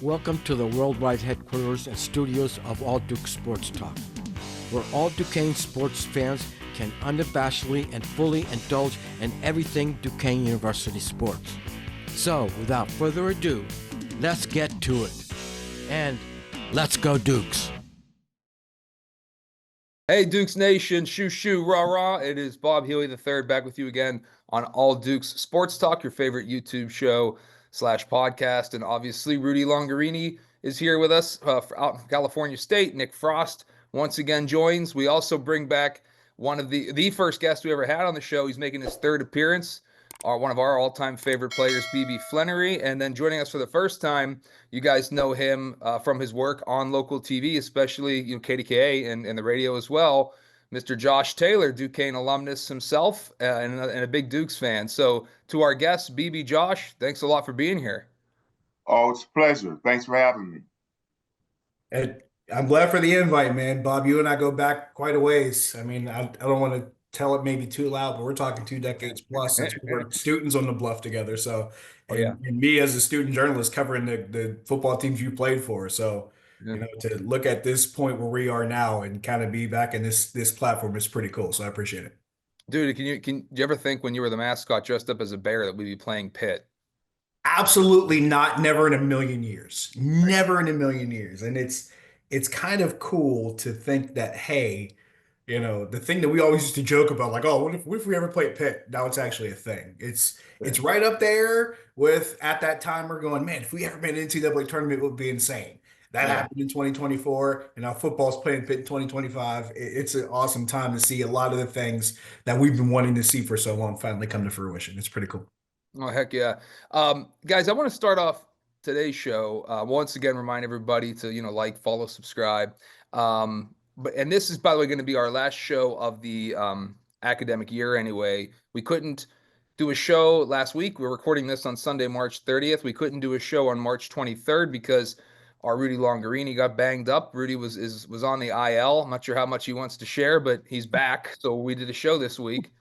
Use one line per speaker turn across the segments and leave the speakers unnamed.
Welcome to the worldwide headquarters and studios of All Duke Sports Talk, where all Duquesne sports fans can unabashedly and fully indulge in everything Duquesne University sports. So, without further ado, let's get to it. And let's go Dukes!
Hey, Dukes Nation, shoo shoo, rah rah. It is Bob Healy III back with you again on All Dukes Sports Talk, your favorite YouTube show / podcast. And obviously, Rudy Longarini is here with us out in California State. Nick Frost once again joins. We also bring back one of the first guest we ever had on the show. He's making his third appearance. One of our all-time favorite players, BB Flenory. And then joining us for the first time, you guys know him from his work on local TV, especially KDKA and the radio as well. Mr. Josh Taylor, Duquesne alumnus himself, and a big Dukes fan. So to our guests, BB Josh, thanks a lot for being here.
Oh, it's a pleasure. Thanks for having me.
And I'm glad for the invite, man. Bob, you and I go back quite a ways. I mean, I don't want to tell it maybe too loud, but we're talking 2 decades plus since we were students on the Bluff together. So, and me as a student journalist covering the football teams you played for. So, to look at this point where we are now and kind of be back in this platform is pretty cool. So I appreciate it.
Dude, can you ever think when you were the mascot dressed up as a bear that we'd be playing Pitt?
Absolutely not. Never in a million years. Never in a million years. And it's kind of cool to think that, hey, the thing that we always used to joke about, like, oh, what if we ever played Pitt? Now it's actually a thing. It's right up there with, at that time, we're going, man, if we ever made an NCAA tournament, it would be insane. That happened in 2024, and now football's playing Pitt in 2025. It's an awesome time to see a lot of the things that we've been wanting to see for so long finally come to fruition. It's pretty cool.
Oh, heck yeah. Guys, I want to start off today's show. Once again, remind everybody to, like, follow, subscribe. And this is, by the way, going to be our last show of the academic year anyway. We couldn't do a show last week. We're recording this on Sunday, March 30th. We couldn't do a show on March 23rd because our Rudy Longarini got banged up. Rudy was on the IL. I'm not sure how much he wants to share, but he's back. So we did a show this week.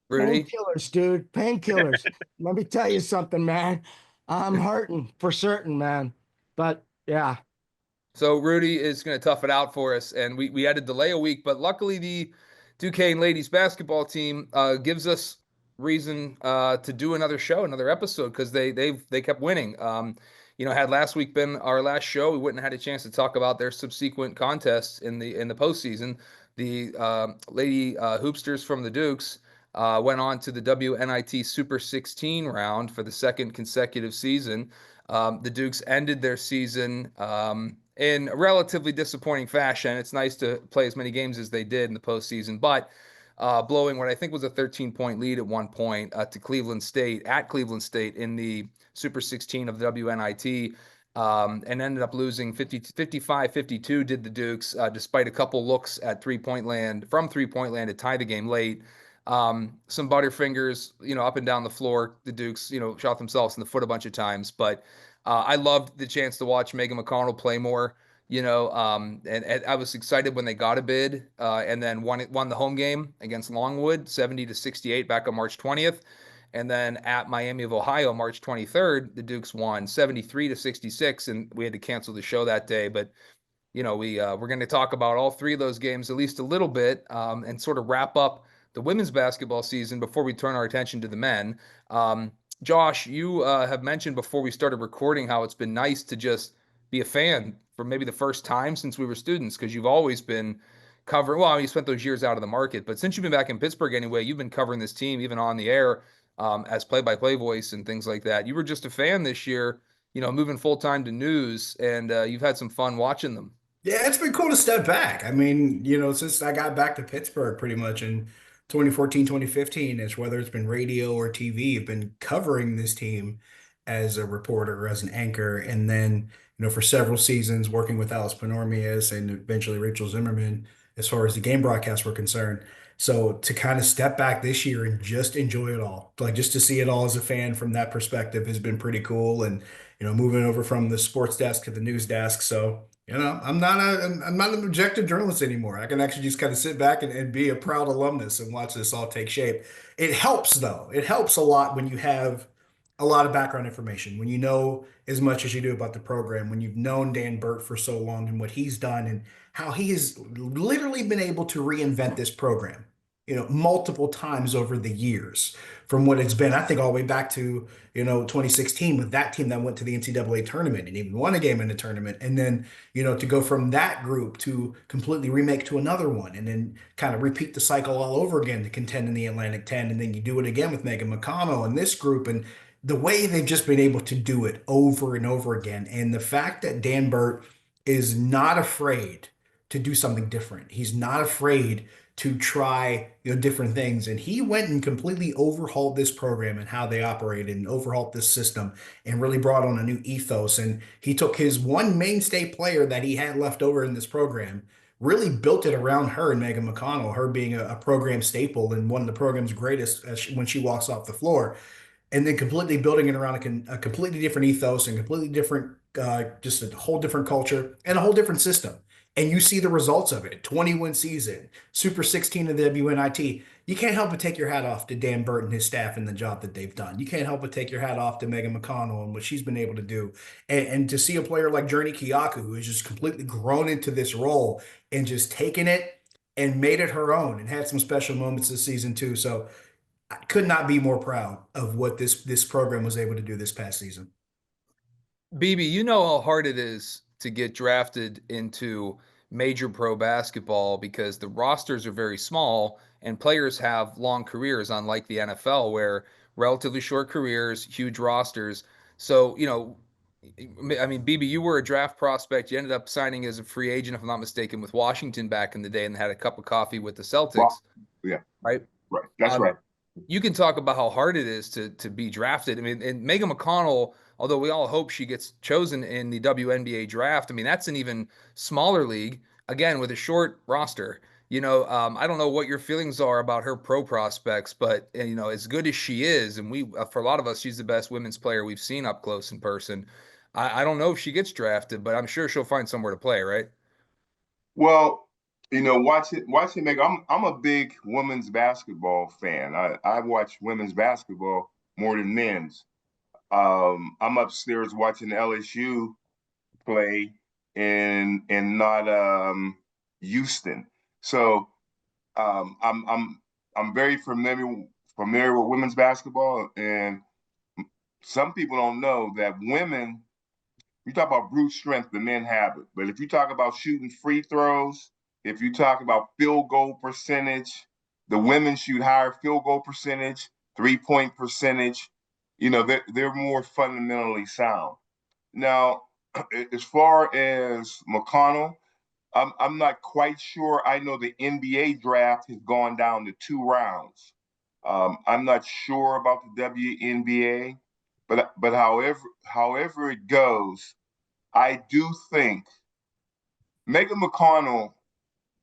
Rudy?
Painkillers, dude. Painkillers. Let me tell you something, man. I'm hurting for certain, man. But yeah.
So Rudy is going to tough it out for us, and we had to delay a week, but luckily the Duquesne ladies basketball team gives us reason to do another show, another episode, because they kept winning. Had last week been our last show, we wouldn't have had a chance to talk about their subsequent contests in the postseason. The lady hoopsters from the Dukes went on to the WNIT Super 16 round for the second consecutive season. The Dukes ended their season in a relatively disappointing fashion. It's nice to play as many games as they did in the postseason, but blowing what I think was a 13-point lead at one point to Cleveland State, at Cleveland State in the Super 16 of the WNIT, and ended up losing 55-52 did the Dukes, despite a couple looks at three-point land to tie the game late. Some butterfingers, up and down the floor. The Dukes, shot themselves in the foot a bunch of times, but I loved the chance to watch Megan McConnell play more, and I was excited when they got a bid, and then won the home game against Longwood, 70-68 back on March 20th. And then at Miami of Ohio, March 23rd, the Dukes won 73-66, and we had to cancel the show that day. But, we're going to talk about all three of those games at least a little bit, and sort of wrap up the women's basketball season before we turn our attention to the men. Josh, you have mentioned before we started recording how it's been nice to just be a fan for maybe the first time since we were students, because you've always been covering, well, you spent those years out of the market, but since you've been back in Pittsburgh anyway, you've been covering this team even on the air as play-by-play voice and things like that. You were just a fan this year, moving full-time to news, and you've had some fun watching them.
Yeah, it's been cool to step back. I mean, since I got back to Pittsburgh pretty much in 2014, 2015, is whether it's been radio or TV, I've been covering this team as a reporter, as an anchor, and then, for several seasons working with Alice Panormius and eventually Rachel Zimmerman as far as the game broadcasts were concerned. So to kind of step back this year and just enjoy it all, like just to see it all as a fan from that perspective has been pretty cool. And, moving over from the sports desk to the news desk. So, I'm not an objective journalist anymore. I can actually just kind of sit back and be a proud alumnus and watch this all take shape. It helps though. It helps a lot when you have a lot of background information, when you know as much as you do about the program, when you've known Dan Burt for so long and what he's done and how he has literally been able to reinvent this program, multiple times over the years from what it's been. I think all the way back to, 2016 with that team that went to the NCAA tournament and even won a game in the tournament. And then, to go from that group to completely remake to another one and then kind of repeat the cycle all over again to contend in the Atlantic 10. And then you do it again with Megan McConnell and this group. And the way they've just been able to do it over and over again. And the fact that Dan Burt is not afraid to do something different. He's not afraid to try, different things. And he went and completely overhauled this program and how they operated and overhauled this system and really brought on a new ethos. And he took his one mainstay player that he had left over in this program, really built it around her and Megan McConnell, her being a program staple and one of the program's greatest when she walks off the floor, and then completely building it around a completely different ethos and completely different, just a whole different culture and a whole different system. And you see the results of it. 20-win season, Super 16 of the WNIT. You can't help but take your hat off to Dan Burt and his staff and the job that they've done. You can't help but take your hat off to Megan McConnell and what she's been able to do. And to see a player like Journey Kiyaku, who has just completely grown into this role and just taken it and made it her own and had some special moments this season too. So I could not be more proud of what this program was able to do this past season.
BB, you know how hard it is to get drafted into major pro basketball because the rosters are very small and players have long careers, unlike the NFL, where relatively short careers, huge rosters. So, I mean, BB, you were a draft prospect. You ended up signing as a free agent, if I'm not mistaken, with Washington back in the day and had a cup of coffee with the Celtics.
Well, yeah,
right?
right. That's right.
You can talk about how hard it is to be drafted. I mean, and Megan McConnell, although we all hope she gets chosen in the WNBA draft, I mean, that's an even smaller league, again, with a short roster. I don't know what your feelings are about her pro prospects, but, as good as she is, and for a lot of us, she's the best women's player we've seen up close in person. I don't know if she gets drafted, but I'm sure she'll find somewhere to play, right?
Well, watching Megan, I'm a big women's basketball fan. I watch women's basketball more than men's. I'm upstairs watching LSU play in not Houston. So I'm very familiar with women's basketball, and some people don't know that women. You talk about brute strength, the men have it. But if you talk about shooting free throws, if you talk about field goal percentage, the women shoot higher field goal percentage, 3-point percentage. They're more fundamentally sound. Now, as far as McConnell, I'm not quite sure. I know the NBA draft has gone down to 2 rounds. I'm not sure about the WNBA, but however it goes, I do think Megan McConnell,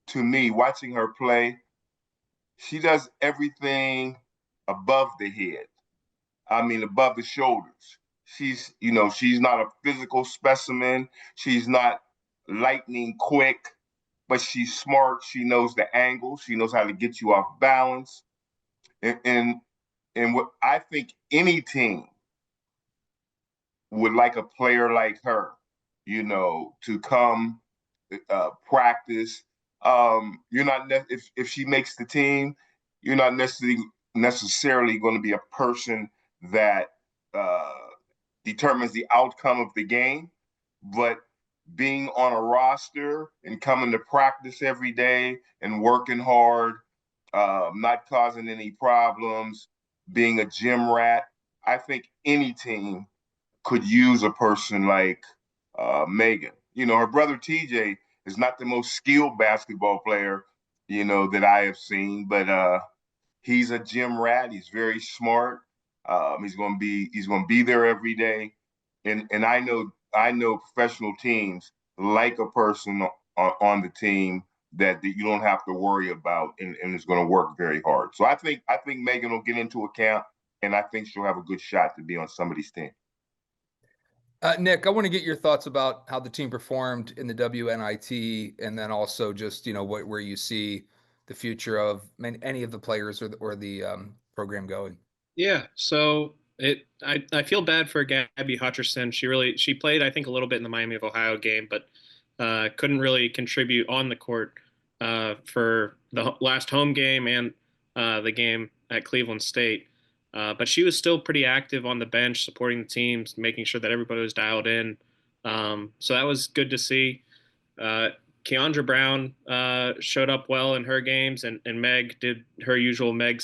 to me, watching her play, she does everything above the head. I mean, above the shoulders. She's not a physical specimen. She's not lightning quick, but she's smart. She knows the angles. She knows how to get you off balance. And what I think any team would like a player like her, to come practice. You're not if she makes the team, you're not necessarily going to be a person that determines the outcome of the game, but being on a roster and coming to practice every day and working hard, not causing any problems, being a gym rat, I think any team could use a person like Megan. Her brother TJ is not the most skilled basketball player, that I have seen, but he's a gym rat. He's very smart. He's going to be there every day, and I know professional teams like a person on the team that you don't have to worry about and is going to work very hard. So I think Megan will get into a camp, and I think she'll have a good shot to be on somebody's team.
Nick, I want to get your thoughts about how the team performed in the WNIT, and then also just where you see the future of any of the players or the program going.
Yeah, so I feel bad for Gabby Hutcherson. She played, I think, a little bit in the Miami of Ohio game, but couldn't really contribute on the court for the last home game and the game at Cleveland State. But she was still pretty active on the bench, supporting the teams, making sure that everybody was dialed in. So that was good to see. Keandra Brown showed up well in her games, and Meg did her usual Meg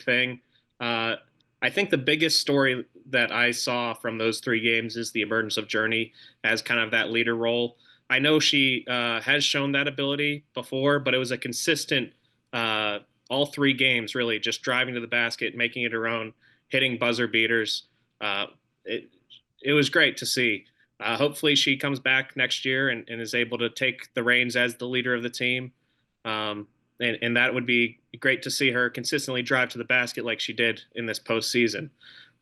thing. I think the biggest story that I saw from those 3 games is the emergence of Journey as kind of that leader role. I know she has shown that ability before, but it was a consistent all 3 games, really, just driving to the basket, making it her own, hitting buzzer beaters. Uh, it, it was great to see. Hopefully she comes back next year and is able to take the reins as the leader of the team. And that would be great to see her consistently drive to the basket like she did in this postseason.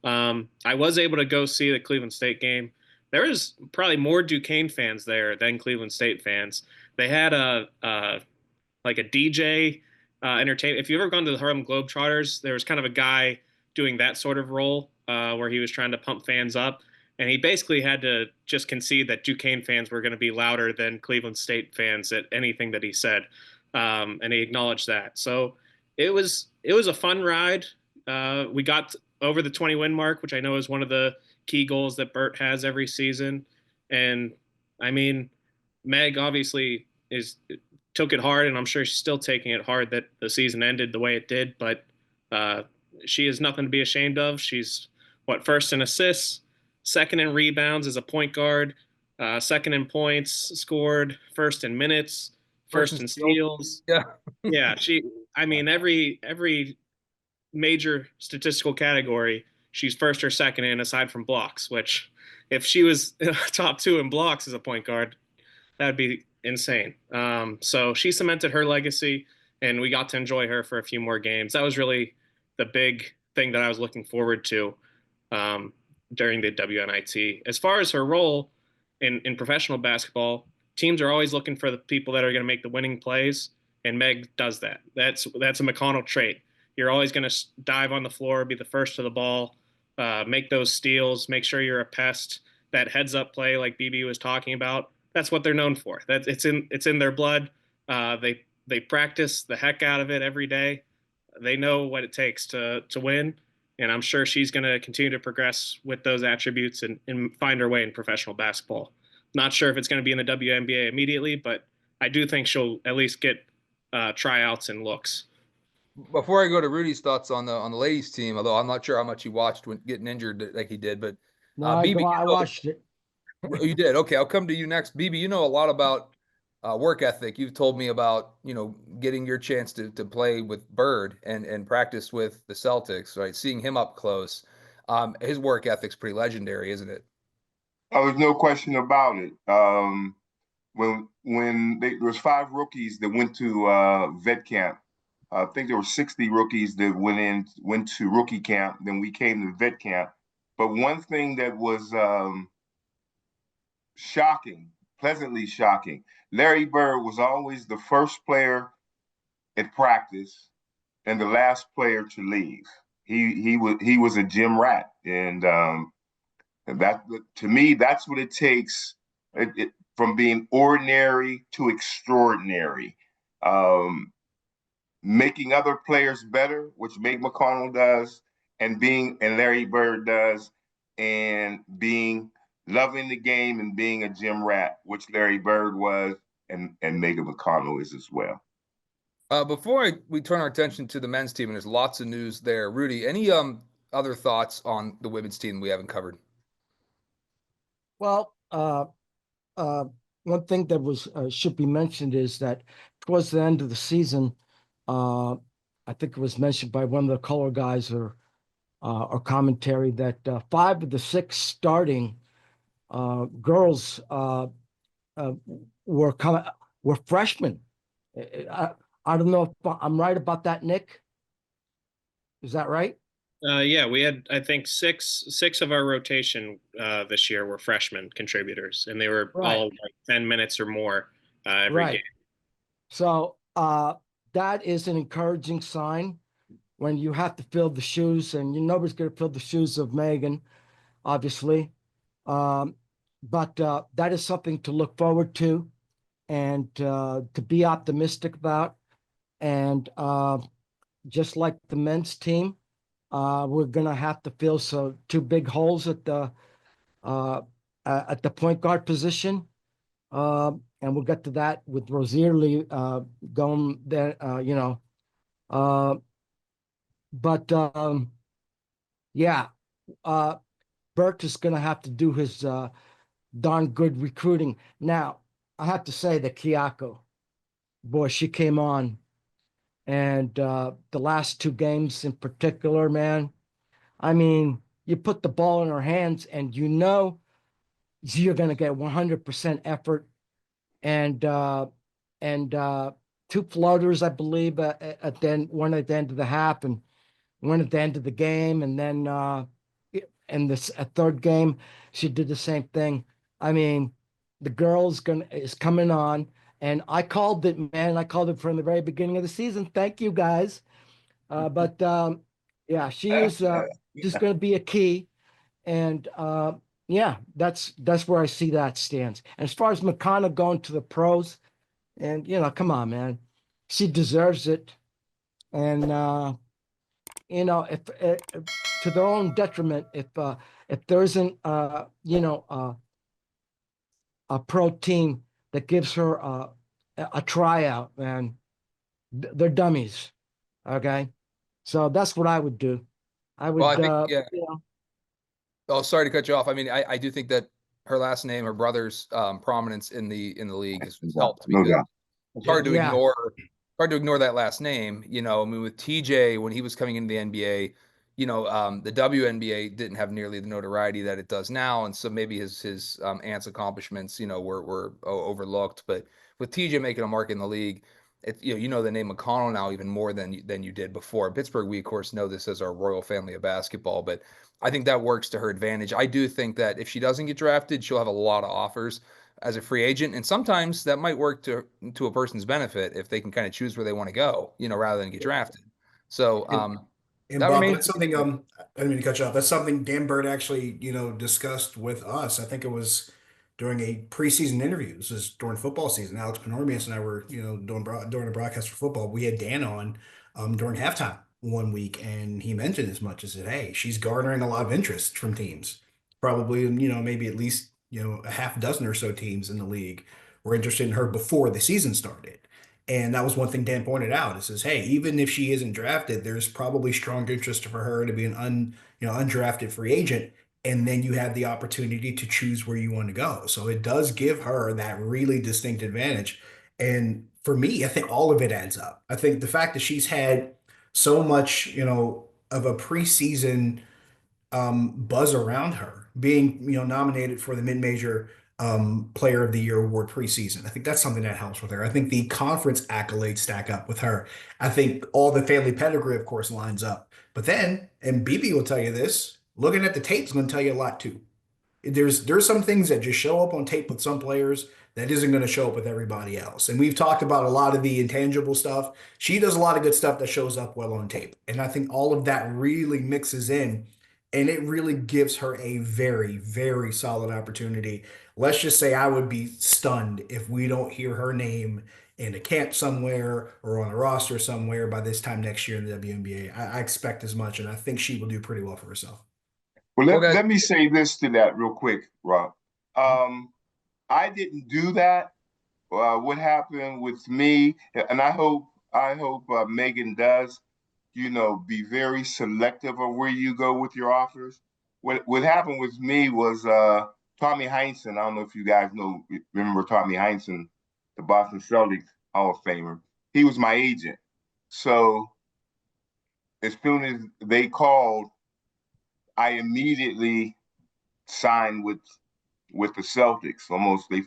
I was able to go see the Cleveland State game. There was probably more Duquesne fans there than Cleveland State fans. They had like a DJ entertainment. If you've ever gone to the Harlem Globetrotters, there was kind of a guy doing that sort of role where he was trying to pump fans up. And he basically had to just concede that Duquesne fans were going to be louder than Cleveland State fans at anything that he said. And he acknowledged that. So it was a fun ride. We got over the 20-win mark, which I know is one of the key goals that Bert has every season. And I mean, Meg obviously took it hard, and I'm sure she's still taking it hard that the season ended the way it did. But she is nothing to be ashamed of. She's first in assists, second in rebounds as a point guard, second in points scored, first in minutes, first in steals.
Yeah.
Yeah, I mean, every major statistical category, she's first or second in, aside from blocks, which if she was top 2 in blocks as a point guard, that would be insane. So she cemented her legacy, and we got to enjoy her for a few more games. That was really the big thing that I was looking forward to during the WNIT. As far as her role in professional basketball, teams are always looking for the people that are going to make the winning plays, and Meg does that. That's a McConnell trait. You're always going to dive on the floor, be the first to the ball, make those steals, make sure you're a pest. That heads up play, like BB was talking about, that's what they're known for. It's in their blood. They practice the heck out of it every day. They know what it takes to win, and I'm sure she's going to continue to progress with those attributes and find her way in professional basketball. Not sure if it's going to be in the WNBA immediately, but I do think she'll at least get tryouts and looks.
Before I go to Rudy's thoughts on the ladies team, although I'm not sure how much he watched when getting injured like he did, but
No,
BB,
I watched it.
you did. Okay, I'll come to you next. BB, you know a lot about work ethic. You've told me about, getting your chance to play with Bird and practice with the Celtics, right? Seeing him up close. His work ethic's pretty legendary, isn't it?
Oh, there's no question about it. When there was 5 rookies that went to vet camp. I think there were 60 rookies that went to rookie camp. Then we came to vet camp. But one thing that was shocking, pleasantly shocking, Larry Bird was always the first player at practice and the last player to leave. He was a gym rat, and that, to me, that's what it takes. From being ordinary to extraordinary. Making other players better, which Meg McConnell does, and Larry Bird does, and loving the game and being a gym rat, which Larry Bird was, and Megan McConnell is as well.
Before we turn our attention to the men's team, and there's lots of news there, Rudy, any other thoughts on the women's team we haven't covered?
Well, one thing that was should be mentioned is that towards the end of the season, I think it was mentioned by one of the color guys or commentary that 5 of the 6 starting girls were freshmen. I don't know if I'm right about that, Nick. Is that right?
Yeah, we had, I think, six of our rotation this year were freshman contributors, and they were all like 10 minutes or more every game.
So that is an encouraging sign. when you have to fill the shoes, and nobody's going to fill the shoes of Megan, obviously. But that is something to look forward to and to be optimistic about. And just like the men's team, we're going to have to fill two big holes at the point guard position. And we'll get to that with Rozier going there, but yeah, Bert is going to have to do his darn good recruiting. Now, I have to say that Kiyako, boy, she came on, and the last two games in particular, man, I mean, you put the ball in her hands and you're going to get 100% effort, and two floaters, I believe, one at the end of the half and one at the end of the game, and then in this third game, she did the same thing. I mean, the girl is coming on, and I called it, man. I called it from the very beginning of the season. Thank you, guys. But yeah, she is just going to be a key, and yeah, that's where I see that stands. And as far as McConnell going to the pros, and come on, man, she deserves it. And if to their own detriment, if there isn't a pro team that gives her a tryout, man, they're dummies. Okay, so that's what I would do. I would,
Well, I think, yeah. Oh, sorry to cut you off. I mean, I do think that her last name, her brother's prominence in the league has helped,
No
because
doubt.
it's hard to
Yeah.
ignore that last name. I mean, with TJ, when he was coming into the NBA, the WNBA didn't have nearly the notoriety that it does now, and so maybe his aunt's accomplishments, were overlooked. But with TJ making a mark in the league, the name McConnell now even more than you did before. In Pittsburgh, we of course know this as our royal family of basketball, but I think that works to her advantage. I do think that if she doesn't get drafted, she'll have a lot of offers as a free agent, and sometimes that might work to a person's benefit if they can kind of choose where they want to go, rather than get drafted. So
And
that
Bob,
remains
that's something I didn't mean to cut you off. That's something Dan Bird actually, discussed with us. I think it was during a preseason interview. This is during football season. Alex Panormius and I were, doing a broadcast for football. We had Dan on during halftime one week, and he mentioned as much as said, hey, she's garnering a lot of interest from teams. Probably, maybe at least, a half dozen or so teams in the league were interested in her before the season started. And that was one thing Dan pointed out. It says, hey, even if she isn't drafted, there's probably strong interest for her to be an undrafted free agent. And then you have the opportunity to choose where you want to go. So it does give her that really distinct advantage. And for me, I think all of it adds up. I think the fact that she's had so much, of a preseason buzz around her, being nominated for the mid-major player of the year award preseason. I think that's something that helps with her. I think the conference accolades stack up with her. I think all the family pedigree, of course, lines up. But then, and BB will tell you this, looking at the tape is going to tell you a lot too. There's some things that just show up on tape with some players that isn't going to show up with everybody else. And we've talked about a lot of the intangible stuff. She does a lot of good stuff that shows up well on tape. And I think all of that really mixes in, and it really gives her a very, very solid opportunity. Let's just say I would be stunned if we don't hear her name in a camp somewhere or on a roster somewhere by this time next year in the WNBA. I expect as much, and I think she will do pretty well for herself.
Well, let me say this to that real quick, Rob. I didn't do that. What happened with me, and I hope Megan does, be very selective of where you go with your offers. What happened with me was Tommy Heinsohn. I don't know if you guys remember Tommy Heinsohn, the Boston Celtics Hall of Famer. He was my agent. So as soon as they called, I immediately signed with the Celtics. Almost they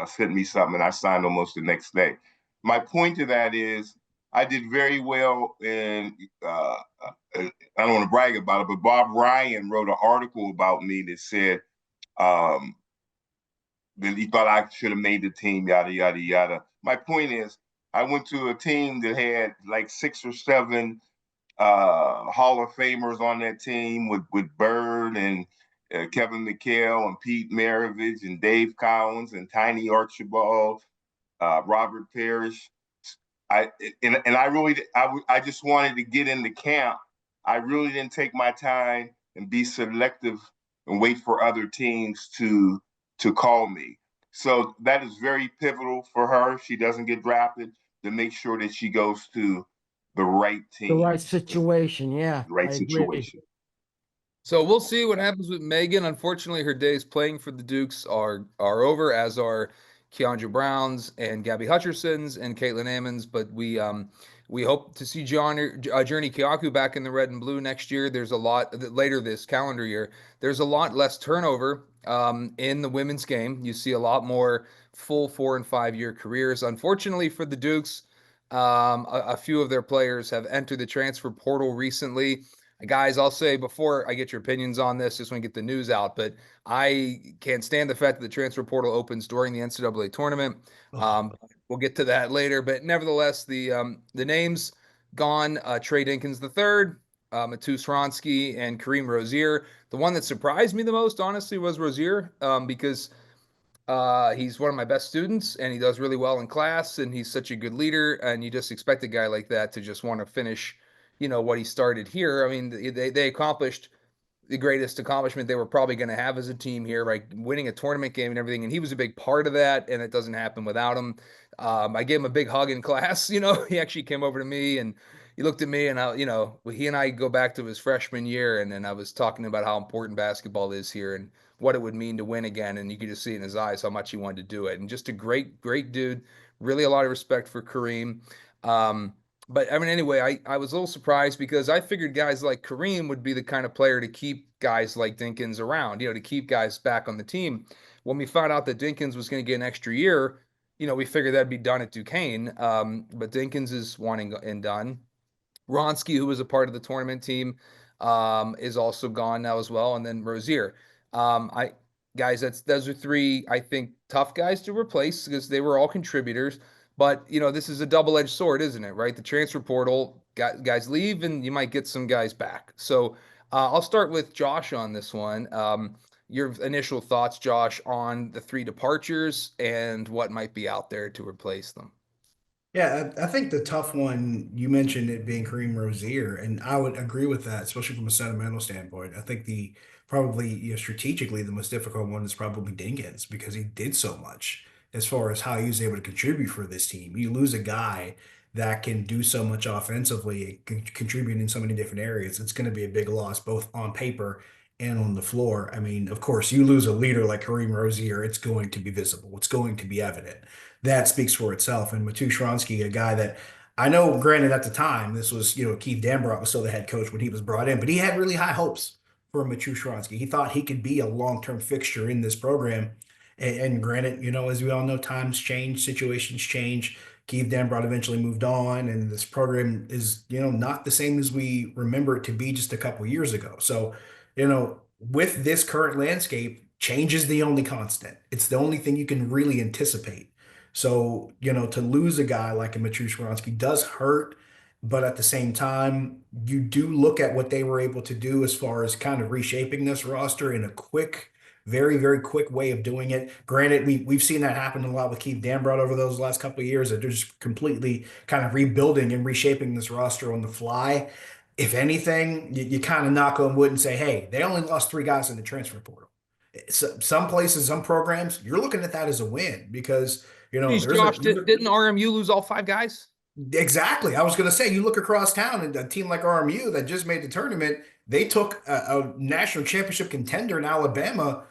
sent me something, and I signed almost the next day. My point to that is I did very well, and I don't want to brag about it, but Bob Ryan wrote an article about me that said that he thought I should have made the team, yada, yada, yada. My point is I went to a team that had like 6 or 7 Hall of Famers on that team with Bird and Kevin McHale and Pete Maravich and Dave Collins and Tiny Archibald, Robert Parrish. I just wanted to get into camp. I really didn't take my time and be selective and wait for other teams to call me. So that is very pivotal for her. She doesn't get drafted, to make sure that she goes to the right
The
team,
right situation. Yeah,
the right
I agree.
situation.
So we'll see what happens with Megan. Unfortunately, her days playing for the Dukes are over, as are Keandra Brown's and Gabby Hutcherson's and Caitlin Ammons. But we hope to see Journey Kiaku back in the red and blue next year. There's a lot later this calendar year. There's a lot less turnover in the women's game. You see a lot more full 4 and 5 year careers. Unfortunately for the Dukes, a few of their players have entered the transfer portal recently. Guys, I'll say before I get your opinions on this, just want to get the news out, but I can't stand the fact that the transfer portal opens during the NCAA tournament. We'll get to that later, but nevertheless, the names gone: Trey Dinkins III, Matu Sronsky, and Kareem Rozier. The one that surprised me the most, honestly, was Rozier, because he's one of my best students and he does really well in class and he's such a good leader. And you just expect a guy like that to just want to finish, what he started here. I mean, they accomplished the greatest accomplishment they were probably going to have as a team here, like winning a tournament game and everything. And he was a big part of that. And it doesn't happen without him. I gave him a big hug in class. He actually came over to me and he looked at me and he and I go back to his freshman year. And then I was talking about how important basketball is here and what it would mean to win again. And you could just see in his eyes how much he wanted to do it. And just a great, great dude. Really a lot of respect for Kareem. But I mean, anyway, I was a little surprised because I figured guys like Kareem would be the kind of player to keep guys like Dinkins around, to keep guys back on the team. When we found out that Dinkins was going to get an extra year, we figured that'd be done at Duquesne. But Dinkins is wanting and done. Ronsky, who was a part of the tournament team, is also gone now as well. And then Rozier. Those are three, I think, tough guys to replace because they were all contributors. But, this is a double-edged sword, isn't it, right? The transfer portal, guys leave, and you might get some guys back. So I'll start with Josh on this one. Your initial thoughts, Josh, on the three departures and what might be out there to replace them.
Yeah, I think the tough one, you mentioned it being Kareem Rozier, and I would agree with that, especially from a sentimental standpoint. I think probably strategically the most difficult one is probably Dinkins because he did so much as far as how he was able to contribute for this team. You lose a guy that can do so much offensively, contribute in so many different areas. It's going to be a big loss both on paper and on the floor. I mean, of course, you lose a leader like Kareem Rozier, it's going to be visible. It's going to be evident. That speaks for itself. And Matu Shronsky, a guy that I know, granted, at the time, this was, Keith Dambrot was still the head coach when he was brought in, but he had really high hopes for Matu Shronsky. He thought he could be a long-term fixture in this program. And granted, as we all know, times change, situations change. Keith Dambrot eventually moved on, and this program is, not the same as we remember it to be just a couple years ago. So, with this current landscape, change is the only constant. It's the only thing you can really anticipate. So, to lose a guy like a Mateusz Wronski does hurt, but at the same time, you do look at what they were able to do as far as kind of reshaping this roster in a quick, very, very quick way of doing it. Granted, we've seen that happen a lot with Keith Dambrot over those last couple of years, that they're just completely kind of rebuilding and reshaping this roster on the fly. If anything, you kind of knock on wood and say, hey, they only lost 3 guys in the transfer portal. Some places, some programs, you're looking at that as a win because
Jeez, Josh, didn't RMU lose all 5 guys?
Exactly. I was going to say, you look across town and a team like RMU that just made the tournament, they took a national championship contender in Alabama,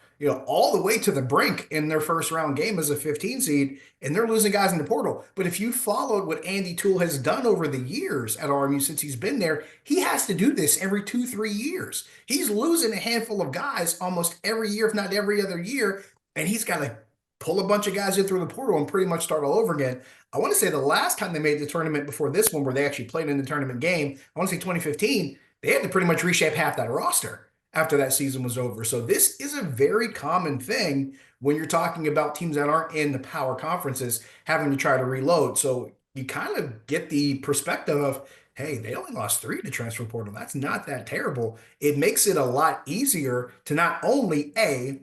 all the way to the brink in their first round game as a 15 seed, and they're losing guys in the portal. But if you followed what Andy Toole has done over the years at RMU since he's been there, he has to do this every 2-3 years. He's losing a handful of guys almost every year, if not every other year, and he's got to pull a bunch of guys in through the portal and pretty much start all over again. I want to say the last time they made the tournament before this one, where they actually played in the tournament game, I want to say 2015, they had to pretty much reshape half that roster after that season was over. So this is a very common thing when you're talking about teams that aren't in the power conferences having to try to reload. So you kind of get the perspective of, hey, they only lost 3 to transfer portal. That's not that terrible. It makes it a lot easier to not only A,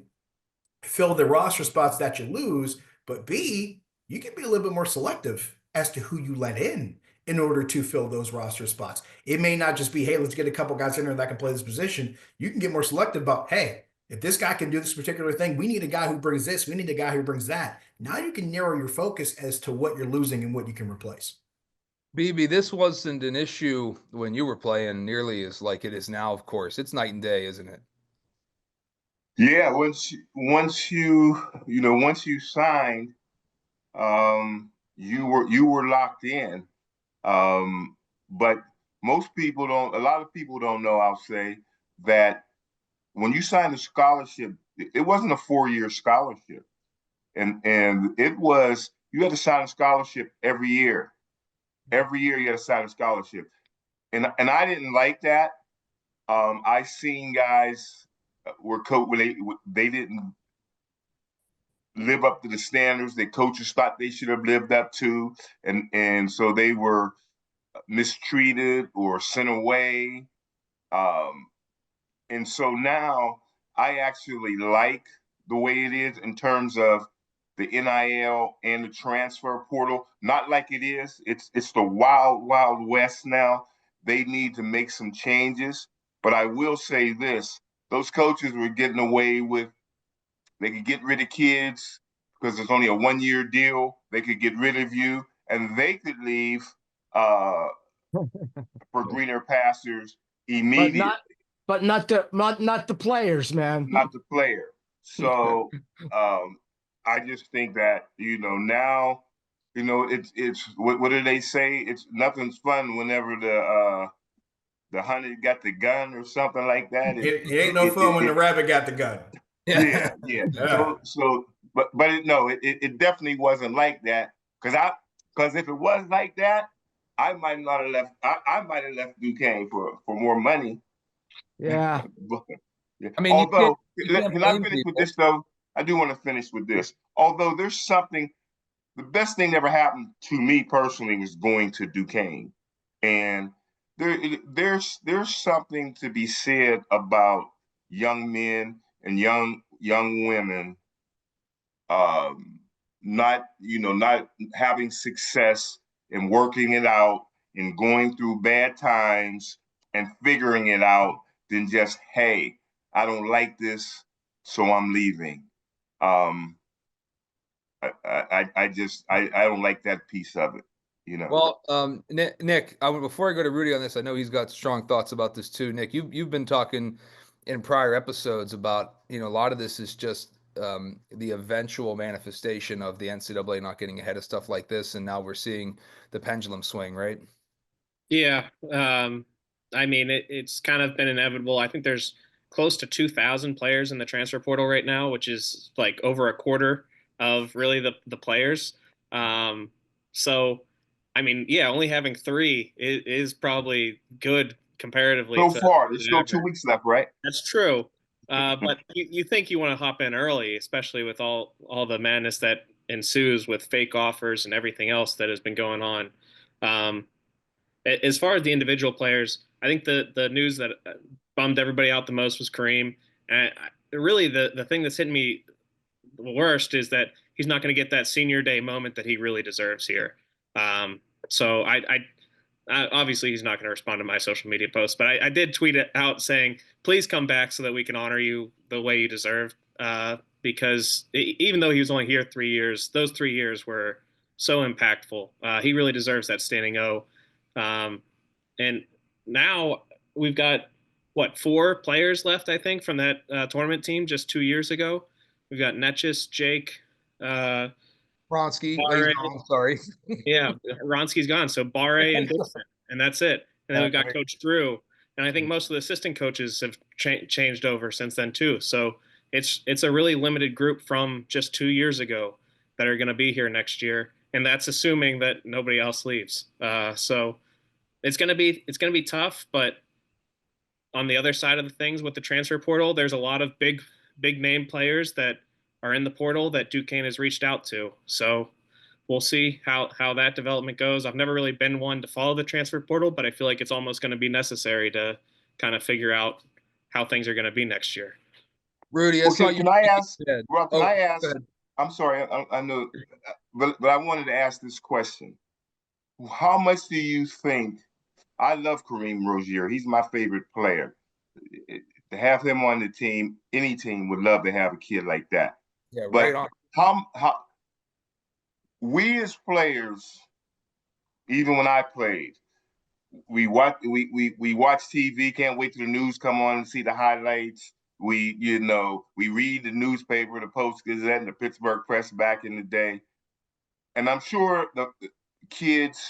fill the roster spots that you lose, but B, you can be a little bit more selective as to who you let in order to fill those roster spots. It may not just be, hey, let's get a couple guys in there that can play this position. You can get more selective about, hey, if this guy can do this particular thing, we need a guy who brings this, we need a guy who brings that. Now you can narrow your focus as to what you're losing and what you can replace.
BB, this wasn't an issue when you were playing nearly as like it is now, of course. It's night and day, isn't it?
Yeah, once you signed, you were locked in. But a lot of people don't know, I'll say, that when you signed a scholarship, it wasn't a 4-year scholarship. And it was, you had to sign a scholarship every year. Every year you had to sign a scholarship. And I didn't like that. I seen guys were when they didn't live up to the standards that coaches thought they should have lived up to, and so they were mistreated or sent away. And so now I actually like the way it is in terms of the NIL and the transfer portal. Not like it is. It's the wild, wild west now. They need to make some changes. But I will say this, those coaches were getting away with, they could get rid of kids because it's only a 1-year deal. They could get rid of you and they could leave for greener pastures immediately.
But not the players, man.
Not the player. So I just think that, now, it's what do they say? It's nothing's fun whenever the hunter got the gun or something like that.
It ain't no fun when the rabbit got the gun.
Yeah. It definitely wasn't like that. Because if it was like that, I might not have left. I might have left Duquesne for more money.
Yeah.
I mean,
although,
can
I finish with this though? I do want to finish with this. Although there's something, the best thing that ever happened to me personally was going to Duquesne, and there's something to be said about young men and young women, not having success and working it out and going through bad times and figuring it out than just, hey, I don't like this, so I'm leaving. I don't like that piece of it,
Well, Nick, before I go to Rudy on this, I know he's got strong thoughts about this too. Nick, you've been talking in prior episodes about, a lot of this is just the eventual manifestation of the NCAA not getting ahead of stuff like this, and now we're seeing the pendulum swing, right?
Yeah. I mean, it's kind of been inevitable. I think there's close to 2,000 players in the transfer portal right now, which is like over a quarter of really the players. So, I mean, yeah, only having 3 is probably good comparatively.
So far, there's still 2 weeks left, right?
That's true. But you think you want to hop in early, especially with all the madness that ensues with fake offers and everything else that has been going on. As far as the individual players, I think the news that bummed everybody out the most was Kareem. And really, the thing that's hitting me the worst is that he's not going to get that senior day moment that he really deserves here. So I obviously he's not going to respond to my social media posts, but I did tweet it out saying, please come back so that we can honor you the way you deserve. Because even though he was only here 3 years, those 3 years were so impactful. He really deserves that standing O. And now we've got 4 players left, I think, from that tournament team just 2 years ago. We've got Netchis, Jake,
Ronsky, sorry.
Yeah, Ronsky's gone. So Barre and Dixon, and that's it. And then we've got Coach Drew, and I think most of the assistant coaches have changed over since then too. So it's a really limited group from just 2 years ago that are going to be here next year, and that's assuming that nobody else leaves. So it's going to be tough, but on the other side of the things with the transfer portal, there's a lot of big name players that are in the portal that Duquesne has reached out to. So we'll see how that development goes. I've never really been one to follow the transfer portal, but I feel like it's almost going to be necessary to kind of figure out how things are going to be next year.
Rudy, I
Well,
saw you.
can I ask?
Said,
Well, can
oh,
I
go
ask?
ahead.
I'm sorry, I know, but I wanted to ask this question. How much do you think? I love Kareem Rozier. He's my favorite player. To have him on the team, any team would love to have a kid like that.
Yeah, right
But
on.
how we as players, even when I played, we watch TV, can't wait till the news come on and see the highlights. We read the newspaper, the Post Gazette, and the Pittsburgh Press back in the day. And I'm sure the kids,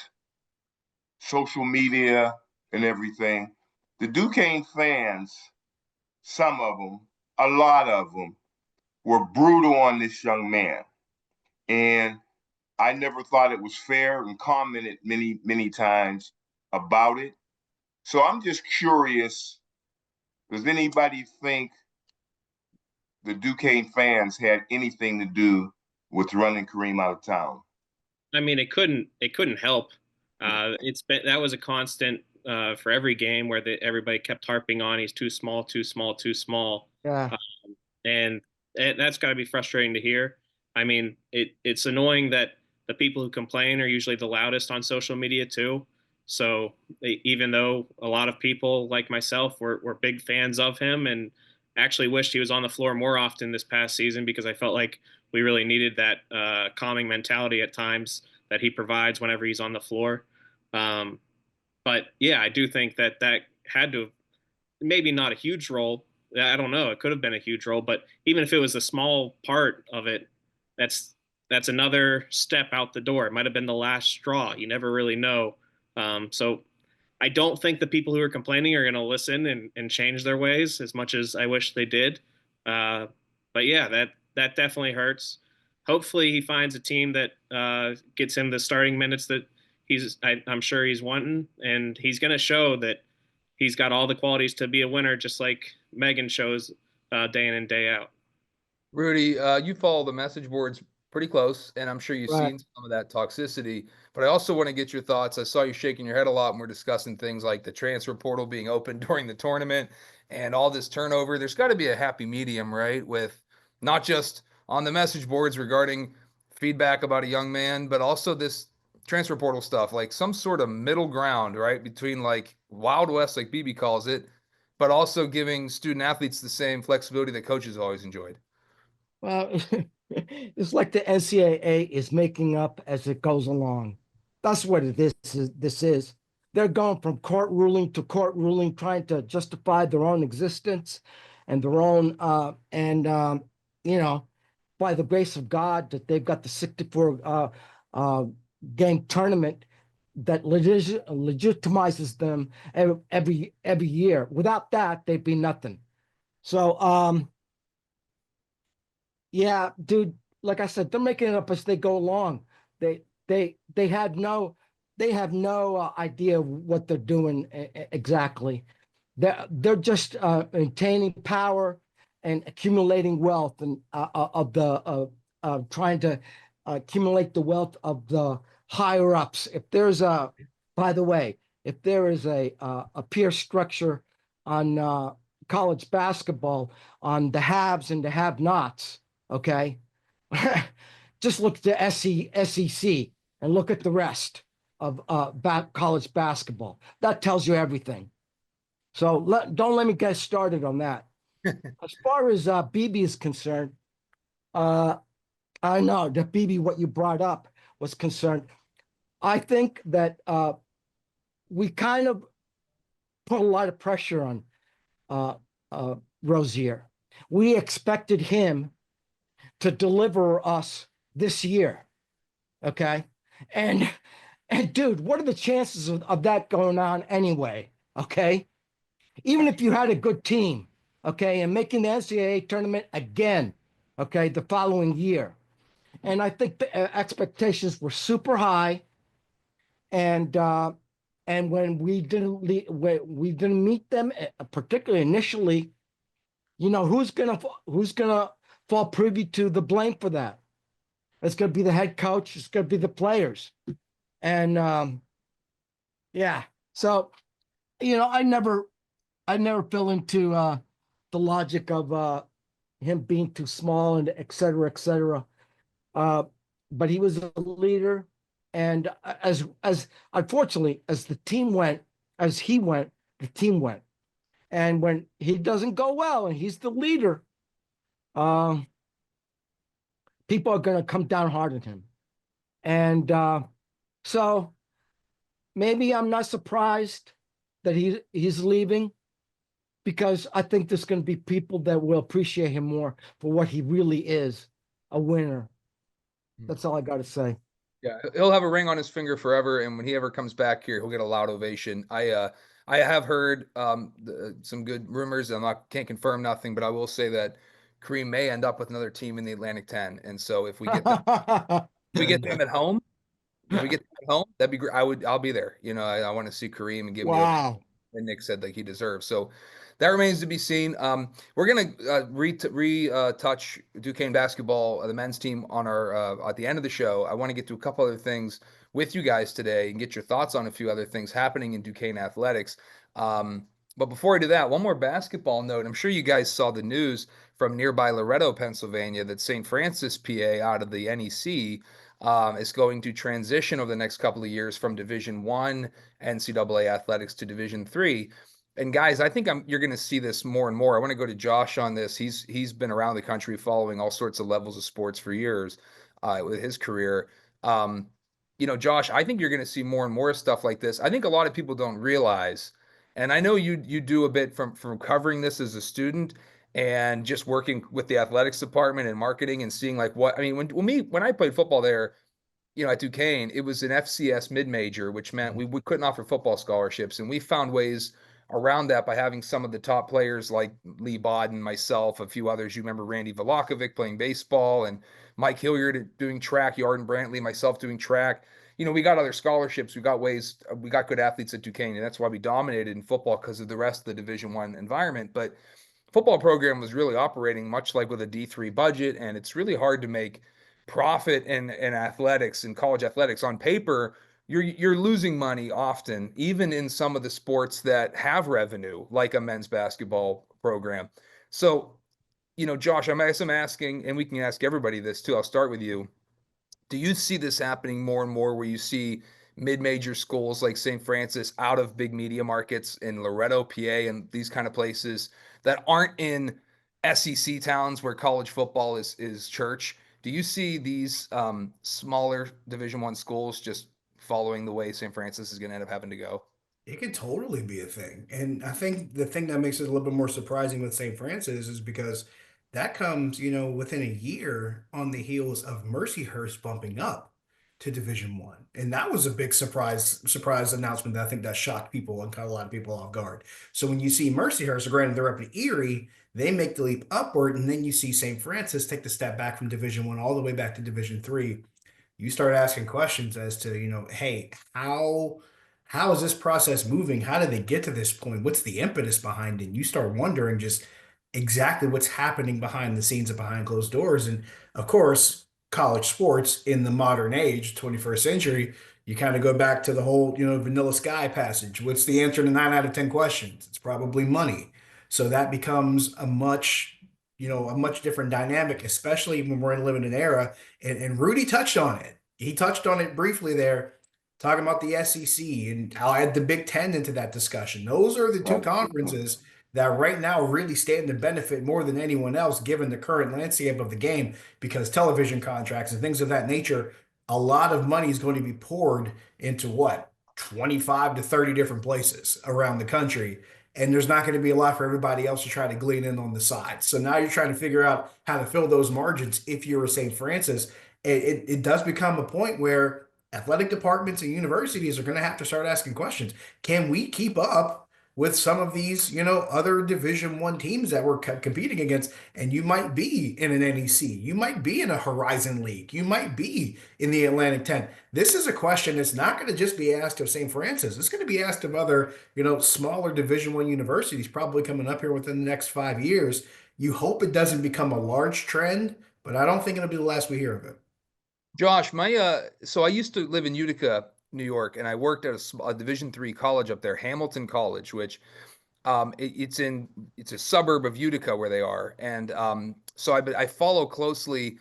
social media and everything, the Duquesne fans, some of them, a lot of them, were brutal on this young man. And I never thought it was fair and commented many, many times about it. So I'm just curious, does anybody think the Duquesne fans had anything to do with running Kareem out of town?
I mean, it couldn't help. That was a constant for every game where everybody kept harping on he's too small, too small, too small.
Yeah.
And that's got to be frustrating to hear. I mean, it's annoying that the people who complain are usually the loudest on social media too. So even though a lot of people like myself were big fans of him and actually wished he was on the floor more often this past season, because I felt like we really needed that calming mentality at times that he provides whenever he's on the floor. But yeah, I do think that had to, maybe not a huge role. I don't know. It could have been a huge role, but even if it was a small part of it, that's another step out the door. It might have been the last straw. You never really know. So I don't think the people who are complaining are going to listen and change their ways as much as I wish they did. But yeah, that definitely hurts. Hopefully he finds a team that gets him the starting minutes that I'm sure he's wanting, and he's going to show that he's got all the qualities to be a winner, just like Megan shows day in and day out.
Rudy, you follow the message boards pretty close, and I'm sure you've
Right.
seen some of that toxicity. But I also want to get your thoughts. I saw you shaking your head a lot when we're discussing things like the transfer portal being open during the tournament and all this turnover. There's got to be a happy medium, right? With not just on the message boards regarding feedback about a young man, but also this transfer portal stuff, like some sort of middle ground, right? Between like Wild West, like BB calls it, but also giving student athletes the same flexibility that coaches always enjoyed.
Well, it's like the NCAA is making up as it goes along. That's what this is. They're going from court ruling to court ruling, trying to justify their own existence and their own, by the grace of God, that they've got the 64 game tournament that legitimizes them every year. Without that, they'd be nothing. So, yeah, dude, like I said, they're making it up as they go along. They have no idea what they're doing exactly. They're just maintaining power and accumulating wealth, and trying to accumulate the wealth of the higher ups. By the way, if there is a peer structure on college basketball on the haves and the have-nots, okay, just look at the SEC and look at the rest of college basketball. That tells you everything. So don't let me get started on that. As far as BB is concerned, I know that BB, what you brought up was concerned. I think that we kind of put a lot of pressure on Rozier. We expected him to deliver us this year, okay? And dude, what are the chances of that going on anyway, okay? Even if you had a good team, okay, and making the NCAA tournament again, okay, the following year. And I think the expectations were super high, and when we didn't meet them, particularly initially, who's gonna fall privy to the blame for that? It's going to be the head coach. It's going to be the players. And yeah, so I never fell into the logic of him being too small and et cetera, et cetera. But he was a leader, and as unfortunately as the team went, as he went, the team went. And when he doesn't go well and he's the leader, people are going to come down hard on him. And so maybe I'm not surprised that he's leaving, because I think there's going to be people that will appreciate him more for what he really is, a winner. That's all I got to say.
Yeah, he'll have a ring on his finger forever, and when he ever comes back here, he'll get a loud ovation. I have heard some good rumors. Can't confirm nothing, but I will say that Kareem may end up with another team in the Atlantic 10. And so if we get them, at home, that'd be great. I'll be there. I want to see Kareem and give him the
Wow.
and Nick said that he deserves. So that remains to be seen. We're going to retouch Duquesne basketball, the men's team, on our at the end of the show. I want to get to a couple other things with you guys today and get your thoughts on a few other things happening in Duquesne athletics. But before I do that, one more basketball note. I'm sure you guys saw the news from nearby Loretto, Pennsylvania, that St. Francis, PA, out of the NEC, is going to transition over the next couple of years from Division I NCAA athletics to Division III. And guys, I think you're going to see this more and more. I want to go to Josh on this. He's been around the country following all sorts of levels of sports for years with his career. Josh, I think you're going to see more and more stuff like this. I think a lot of people don't realize, and I know you do a bit from covering this as a student and just working with the athletics department and marketing and seeing when I played football there, at Duquesne, it was an FCS mid-major, which meant we couldn't offer football scholarships. And we found ways around that by having some of the top players like Lee Bodden, myself, a few others. You remember Randy Velakovic playing baseball, and Mike Hilliard doing track, Yarden Brantley, myself doing track. We got other scholarships. We got good athletes at Duquesne, and that's why we dominated in football, because of the rest of the Division I environment. But football program was really operating much like with a D3 budget, and it's really hard to make profit in athletics and college athletics. On paper, you're losing money often, even in some of the sports that have revenue, like a men's basketball program. So, Josh, I'm asking, and we can ask everybody this too. I'll start with you. Do you see this happening more and more, where you see mid-major schools like St. Francis out of big media markets in Loretto, PA, and these kind of places that aren't in SEC towns where college football is church? Do you see these smaller Division I schools just following the way St. Francis is going to end up having to go?
It could totally be a thing. And I think the thing that makes it a little bit more surprising with St. Francis is because that comes, within a year on the heels of Mercyhurst bumping up to Division One. And that was a big surprise announcement that I think that shocked people and caught a lot of people off guard. So when you see Mercyhurst, granted they're up in Erie, they make the leap upward, and then you see St. Francis take the step back from Division One all the way back to Division Three. You start asking questions as to, hey, how is this process moving? How did they get to this point? What's the impetus behind it? And you start wondering just exactly what's happening behind the scenes and behind closed doors. And of course, college sports in the modern age, 21st century, you kind of go back to the whole, vanilla sky passage. What's the answer to 9 out of 10 questions? It's probably money. So that becomes a much different dynamic, especially when we're living in an era. And Rudy touched on it. He touched on it briefly there, talking about the SEC, and I'll add the Big Ten into that discussion. Those are the two conferences that right now really stand to benefit more than anyone else, given the current landscape of the game, because television contracts and things of that nature, a lot of money is going to be poured into 25 to 30 different places around the country. And there's not going to be a lot for everybody else to try to glean in on the side. So now you're trying to figure out how to fill those margins. If you're a St. Francis, it does become a point where athletic departments and universities are going to have to start asking questions. Can we keep up with some of these, other Division I teams that we're competing against? And you might be in an NEC, you might be in a Horizon League, you might be in the Atlantic 10. This is a question that's not going to just be asked of St. Francis. It's going to be asked of other, smaller Division I universities probably coming up here within the next 5 years. You hope it doesn't become a large trend, but I don't think it'll be the last we hear of it.
Josh, so I used to live in Utica, New York, and I worked at a Division III college up there, Hamilton College, which it's a suburb of Utica where they are, and so I follow closely.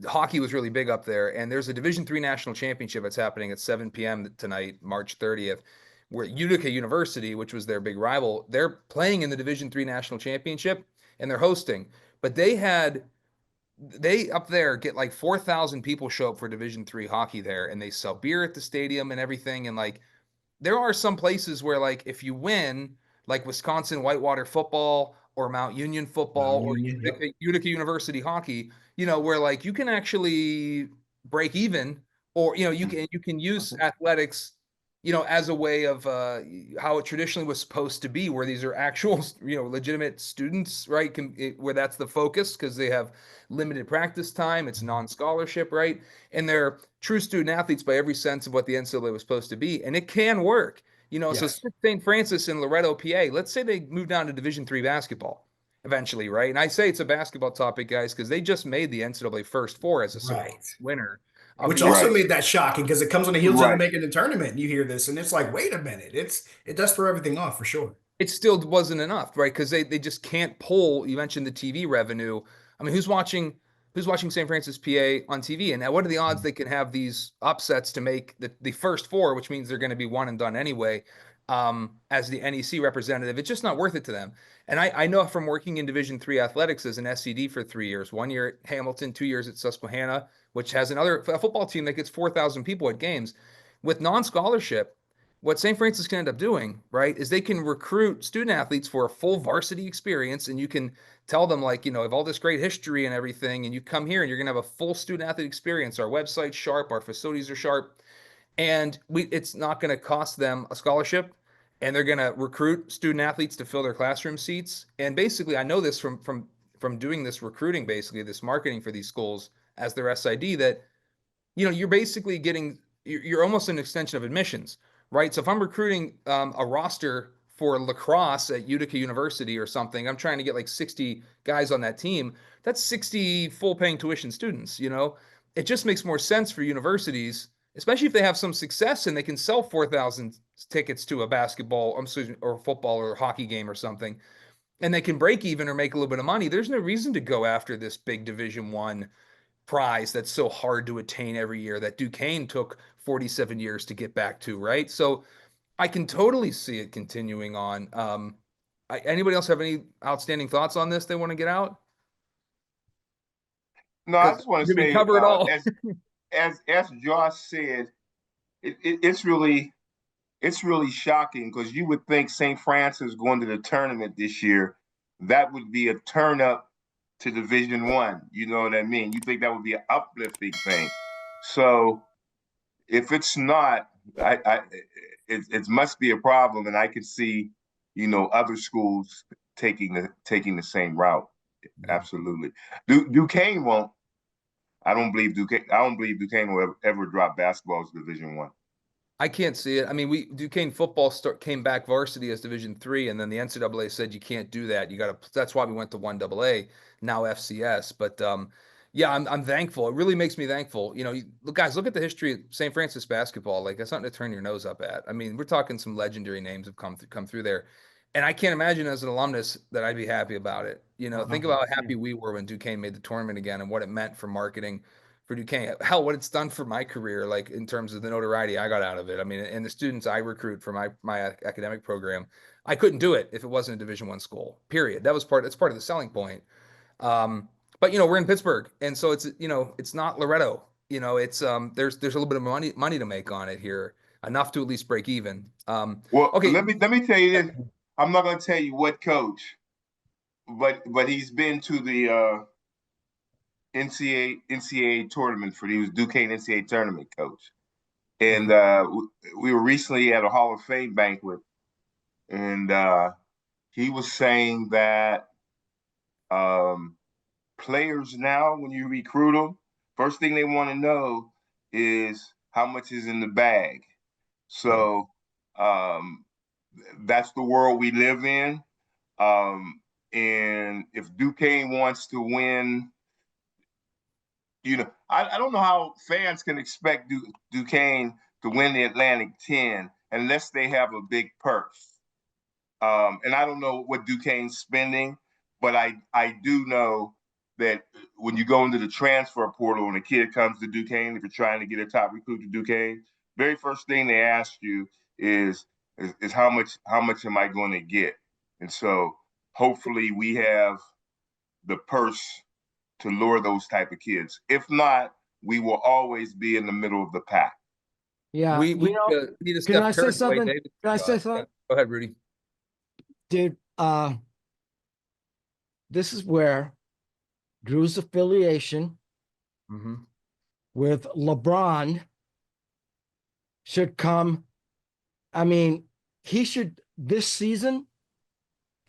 Hockey was really big up there, and there's a Division III national championship that's happening at 7 p.m. tonight, March 30th, where Utica University, which was their big rival, they're playing in the Division III national championship, and they're hosting. But they up there get like 4,000 people show up for Division III hockey there, and they sell beer at the stadium and everything, and like there are some places where like if you win, like Wisconsin Whitewater football or Mount Union football
Mount
or
Union, yep.
Utica University hocky, where like you can actually break even, or you can use athletics, as a way of how it traditionally was supposed to be, where these are actual, legitimate students, right? Where that's the focus because they have limited practice time, it's non-scholarship, right? And they're true student athletes by every sense of what the NCAA was supposed to be, and it can work. So
Yes.
St. Francis in Loretto, PA, let's say they move down to Division III basketball eventually, right? And I say it's a basketball topic, guys, because they just made the NCAA First Four as a supposed
Right.
winner of
Which
the
also
Right.
made that shocking because it comes on the heels of them
Right.
making the tournament. And you hear this, and it's like, wait a minute, it does throw everything off for sure.
it still wasn't enough, right? Because they just can't pull. You mentioned the TV revenue. I mean, who's watching St. Francis, PA on TV? And now, what are the odds they can have these upsets to make the first four, which means they're going to be one and done anyway, as the NEC representative? It's just not worth it to them. And I know from working in Division III athletics as an SED for 3 years, 1 year at Hamilton, 2 years at Susquehanna, which has a football team that gets 4,000 people at games with non-scholarship. What St. Francis can end up doing, right, is they can recruit student athletes for a full varsity experience, and you can tell them, like, of all this great history and everything, and you come here and you're going to have a full student athlete experience. Our website's sharp, our facilities are sharp, and it's not going to cost them a scholarship, and they're going to recruit student athletes to fill their classroom seats. And basically, I know this from doing this recruiting, basically this marketing for these schools as their SID, that you're basically you're almost an extension of admissions, right? So if I'm recruiting a roster for lacrosse at Utica University or something, I'm trying to get like 60 guys on that team. That's 60 full paying tuition students. It just makes more sense for universities, especially if they have some success and they can sell 4,000 tickets to a basketball, or football or hockey game or something, and they can break even or make a little bit of money. There's no reason to go after this big Division I prize that's so hard to attain every year that Duquesne took 47 years to get back to, right? So I can totally see it continuing on. Anybody else have any outstanding thoughts on this they want to get out?
No, I
Because
just want to
did we
say,
cover it all?
as Josh said, it's really shocking because you would think St. Francis going to the tournament this year, that would be a turn up to Division I. You know what I mean? You think that would be an uplifting thing. So if it's not, it must be a problem, and I can see, other schools taking the same route. Absolutely. Duquesne won't. I don't believe Duquesne will ever drop basketball as Division I.
I can't see it. I mean, Duquesne football came back varsity as Division III, and then the NCAA said you can't do that. You got to. That's why we went to 1AA, now FCS. But yeah, I'm thankful. It really makes me thankful. Look, guys, look at the history of St. Francis basketball. Like, that's something to turn your nose up at. I mean, we're talking some legendary names have come through there, and I can't imagine as an alumnus that I'd be happy about it. Think about how happy we were when Duquesne made the tournament again, and what it meant for marketing for Duquesne. Hell, what it's done for my career, like in terms of the notoriety I got out of it. I mean, and the students I recruit for my academic program, I couldn't do it if it wasn't a Division I school. Period. That's part of the selling point. But we're in Pittsburgh, and so it's not Loretto. It's there's a little bit of money to make on it here, enough to at least break even.
Well,
Okay.
let me tell you this. I'm not going to tell you what coach, but he's been to the NCAA tournament he was Duquesne NCAA tournament coach. And we were recently at a Hall of Fame banquet, and he was saying that players now, when you recruit them, first thing they want to know is how much is in the bag. So that's the world we live in. And if Duquesne wants to win I don't know how fans can expect Duquesne to win the Atlantic 10 unless they have a big purse. And I don't know what Duquesne's spending, but I do know that when you go into the transfer portal and a kid comes to Duquesne, if you're trying to get a top recruit to Duquesne, very first thing they ask you is how much am I going to get? And so hopefully we have the purse to lure those type of kids. If not, we will always be in the middle of the pack.
Yeah,
We need a
can I
Steph
say
Curry
something?
David.
Can I say something?
Go ahead, Rudy.
Dude, this is where Drew's affiliation with LeBron should come. I mean, he should this season.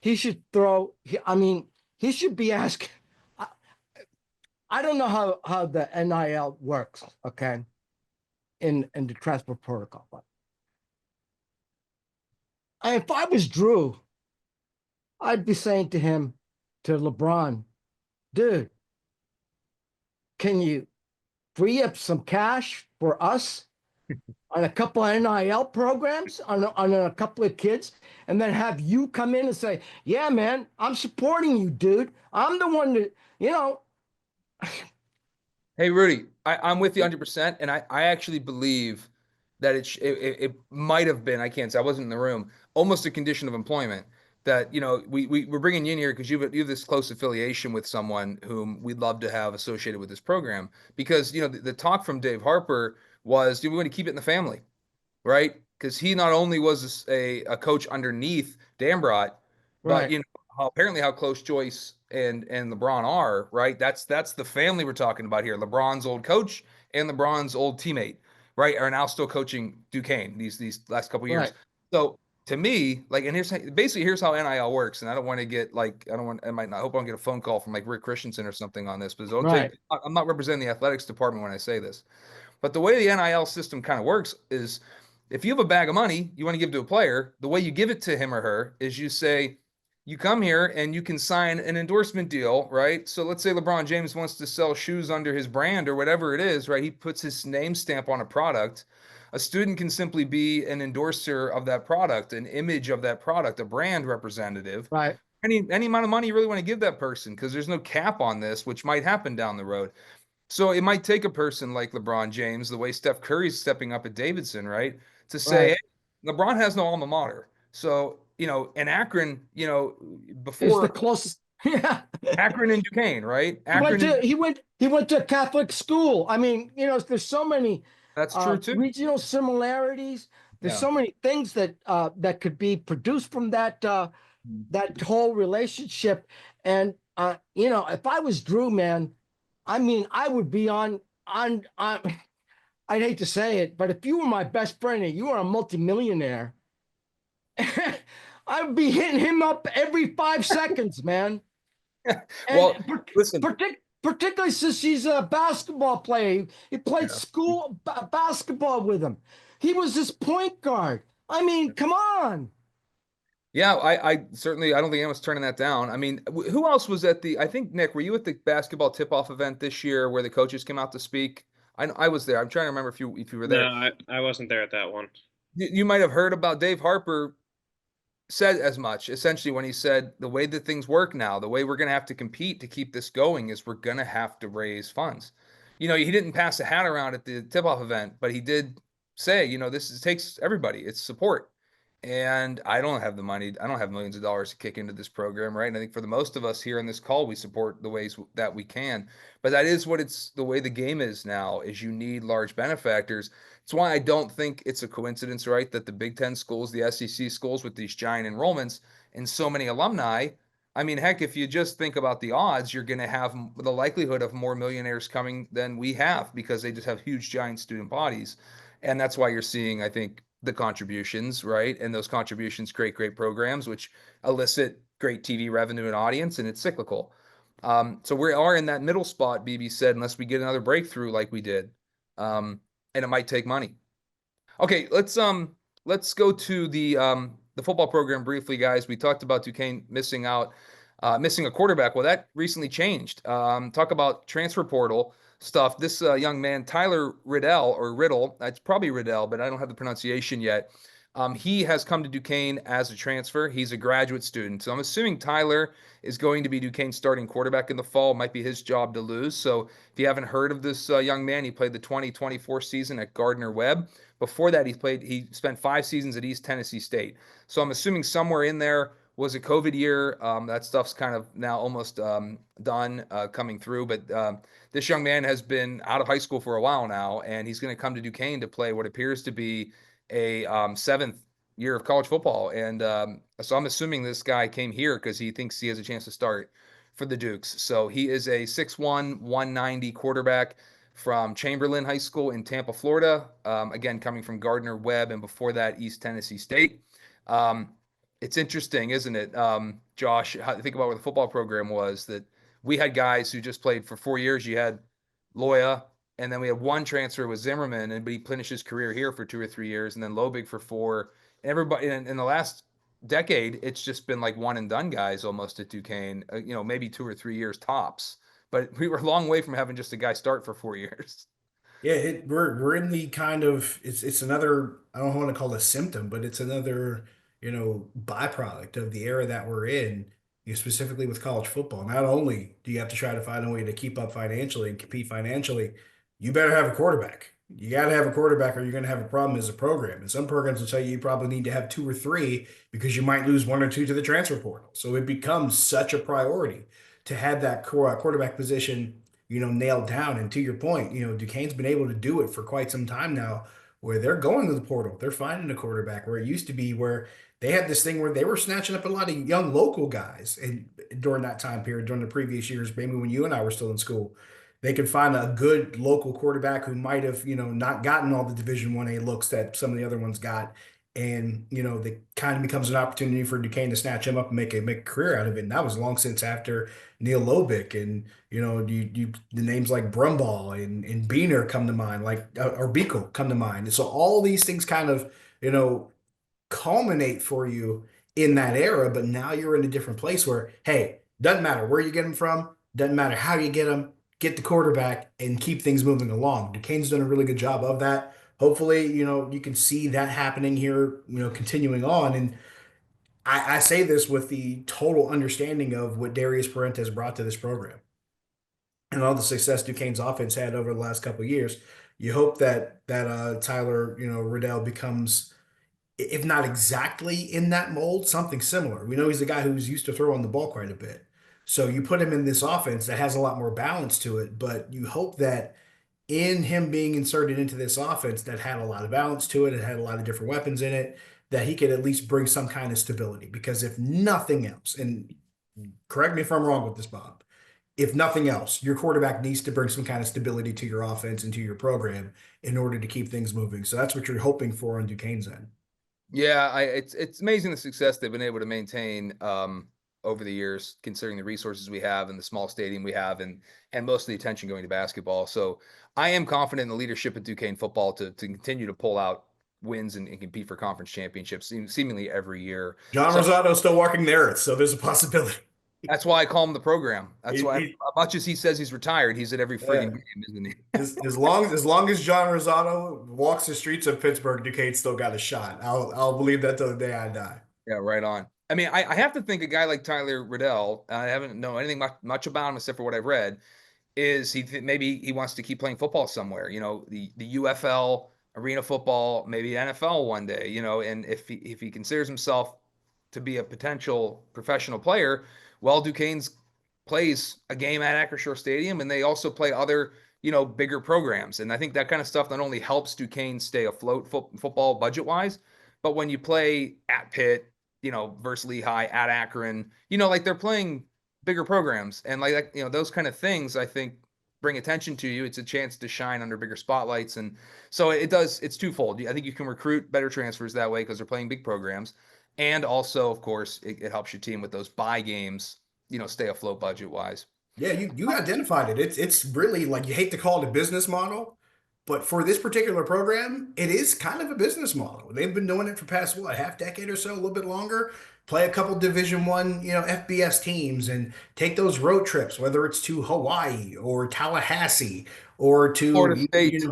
He should throw. He should be asked. I don't know how the NIL works. Okay, in the transfer protocol, but if I was Drew, I'd be saying to him, to LeBron, dude, can you free up some cash for us on a couple of NIL programs on a couple of kids, and then have you come in and say, yeah, man, I'm supporting you, dude. I'm the one that,
Hey, Rudy, I'm with you 100%. And I actually believe that it might have been, I can't say, I wasn't in the room, almost a condition of employment that, we're bringing you in here because you have this close affiliation with someone whom we'd love to have associated with this program. Because, the talk from Dave Harper was, we want to keep it in the family, right? Because he not only was a coach underneath Dambrot, but,
right.
apparently how close Joyce and LeBron are, right? That's the family we're talking about here. LeBron's old coach and LeBron's old teammate, right, are now still coaching Duquesne these last couple of years.
Right.
So to me, and here's how NIL works. And I don't want to get I hope I don't get a phone call from Rick Christensen or something on this, but I'm not representing the athletics department when I say this. But the way the NIL system kind of works is if you have a bag of money you want to give to a player, the way you give it to him or her is you say, you come here and you can sign an endorsement deal, right? So let's say LeBron James wants to sell shoes under his brand or whatever it is, right? He puts his name stamp on a product. A student can simply be an endorser of that product, an image of that product, a brand representative.
Right.
Any amount of money you really want to give that person, because there's no cap on this, which might happen down the road. So it might take a person like LeBron James, the way Steph Curry's stepping up at Davidson, right, to say, hey, LeBron has no alma mater. So, and Akron, before
is the closest. Yeah.
Akron and Duquesne, right?
He went to Catholic school. I mean, there's so many
that's true too.
Regional similarities. There's so many things that could be produced from that whole relationship. And if I was Drew, man, I mean, I would be on I'd hate to say it, but if you were my best friend and you were a multimillionaire, I would be hitting him up every 5 seconds, man.
Well, listen,
particularly since he's a basketball player. He played school basketball with him. He was his point guard. I mean, come on.
Yeah, I certainly, I don't think anyone's turning that down. I mean, who else was at I think, Nick, were you at the basketball tip-off event this year where the coaches came out to speak? I was there. I'm trying to remember if you were there.
No, I wasn't there at that one.
You might have heard about Dave Harper said as much, essentially, when he said the way that things work now, the way we're going to have to compete to keep this going is we're going to have to raise funds. He didn't pass a hat around at the tip-off event, but he did say, this takes everybody. It's support. And I don't have the money. I don't have millions of dollars to kick into this program, right? And I think for the most of us here on this call, we support the ways that we can. But that is the way the game is now, is you need large benefactors. It's why I don't think it's a coincidence, right, that the Big Ten schools, the SEC schools with these giant enrollments and so many alumni, I mean, heck, if you just think about the odds, you're going to have the likelihood of more millionaires coming than we have because they just have huge, giant student bodies. And that's why you're seeing, I think, the contributions, right? And those contributions create great programs, which elicit great TV revenue and audience, and it's cyclical. So we are in that middle spot, BB said, unless we get another breakthrough like we did. And it might take money. Okay, let's go to the football program briefly, guys. We talked about Duquesne missing a quarterback. Well, that recently changed. Talk about transfer portal. stuff. This young man, Tyler Riddle, it's probably Riddell, but I don't have the pronunciation yet. He has come to Duquesne as a transfer. He's a graduate student. So I'm assuming Tyler is going to be Duquesne's starting quarterback in the fall. Might be his job to lose. So if you haven't heard of this young man, he played the 2024 season at Gardner-Webb. Before that, he spent 5 seasons at East Tennessee State. So I'm assuming somewhere in there was a COVID year. That stuff's kind of now almost done coming through. But this young man has been out of high school for a while now, and he's going to come to Duquesne to play what appears to be a 7th year of college football. And so I'm assuming this guy came here because he thinks he has a chance to start for the Dukes. So he is a 6'1", 190 quarterback from Chamberlain High School in Tampa, Florida. Again, coming from Gardner-Webb, and before that, East Tennessee State. It's interesting, isn't it, Josh? Think about where the football program was, that we had guys who just played for 4 years. You had Loya, and then we had one transfer with Zimmerman, but he finished his career here for 2 or 3 years, and then Lobig for 4. And everybody in the last decade, it's just been like one and done guys almost at Duquesne. Maybe 2 or 3 years tops. But we were a long way from having just a guy start for 4 years.
Yeah, we're in the kind of it's another, I don't want to call it a symptom, but it's another, byproduct of the era that we're in, specifically with college football. Not only do you have to try to find a way to keep up financially and compete financially, you better have a quarterback. You got to have a quarterback or you're going to have a problem as a program. And some programs will tell you probably need to have 2 or 3 because you might lose 1 or 2 to the transfer portal. So it becomes such a priority to have that quarterback position nailed down. And to your point, Duquesne's been able to do it for quite some time now, where they're going to the portal, they're finding a quarterback, where it used to be where they had this thing where they were snatching up a lot of young local guys. And during that time period, during the previous years, maybe when you and I were still in school, they could find a good local quarterback who might have, not gotten all the Division 1A looks that some of the other ones got. And, it kind of becomes an opportunity for Duquesne to snatch him up and make a career out of it. And that was long since after Neil Lobick, and the names like Brumball and Beener come to mind, like or Beagle come to mind. And so all these things kind of culminate for you in that era, but now you're in a different place where, hey, doesn't matter where you get them from, doesn't matter how you get them, get the quarterback and keep things moving along. Duquesne's done a really good job of that. Hopefully, you can see that happening here, continuing on. And I say this with the total understanding of what Darius Parentes brought to this program and all the success Duquesne's offense had over the last couple of years. You hope that Tyler, Riddell becomes, if not exactly in that mold, something similar. We know he's a guy who's used to throwing the ball quite a bit. So you put him in this offense that has a lot more balance to it, but you hope that in him being inserted into this offense that had a lot of balance to it, it had a lot of different weapons in it, that he could at least bring some kind of stability. Because if nothing else, and correct me if I'm wrong with this, Bob, if nothing else, your quarterback needs to bring some kind of stability to your offense and to your program in order to keep things moving. So that's what you're hoping for on Duquesne's end.
Yeah, it's amazing the success they've been able to maintain over the years, considering the resources we have and the small stadium we have, and most of the attention going to basketball. So I am confident in the leadership of Duquesne football to continue to pull out wins and compete for conference championships seemingly every year.
John Rosato's still walking the earth, so there's a possibility.
That's why I call him the program. That's why, as much as he says he's retired, he's at every friggin' game, isn't he?
as long as John Rosato walks the streets of Pittsburgh, Duquesne still got a shot. I'll believe that till the day I die.
Yeah, right on. I mean, I have to think a guy like Tyler Riddell, I haven't known anything much about him except for what I've read, is maybe he wants to keep playing football somewhere, the UFL, arena football, maybe NFL one day, and if he considers himself to be a potential professional player, well, Duquesne's plays a game at Acrobatics Stadium, and they also play other, bigger programs. And I think that kind of stuff not only helps Duquesne stay afloat football budget-wise, but when you play at Pitt, versus Lehigh, at Akron, like they're playing bigger programs. And like those kind of things, I think, bring attention to you. It's a chance to shine under bigger spotlights. And so it's twofold. I think you can recruit better transfers that way because they're playing big programs. And also, of course, it helps your team with those bye games, stay afloat budget wise.
Yeah, you identified it. It's really, like, you hate to call it a business model, But for this particular program, it is kind of a business model. They've been doing it for past what, half decade or so, a little bit longer. Play a couple Division One, FBS teams, and take those road trips, whether it's to Hawaii or Tallahassee or to
Florida State.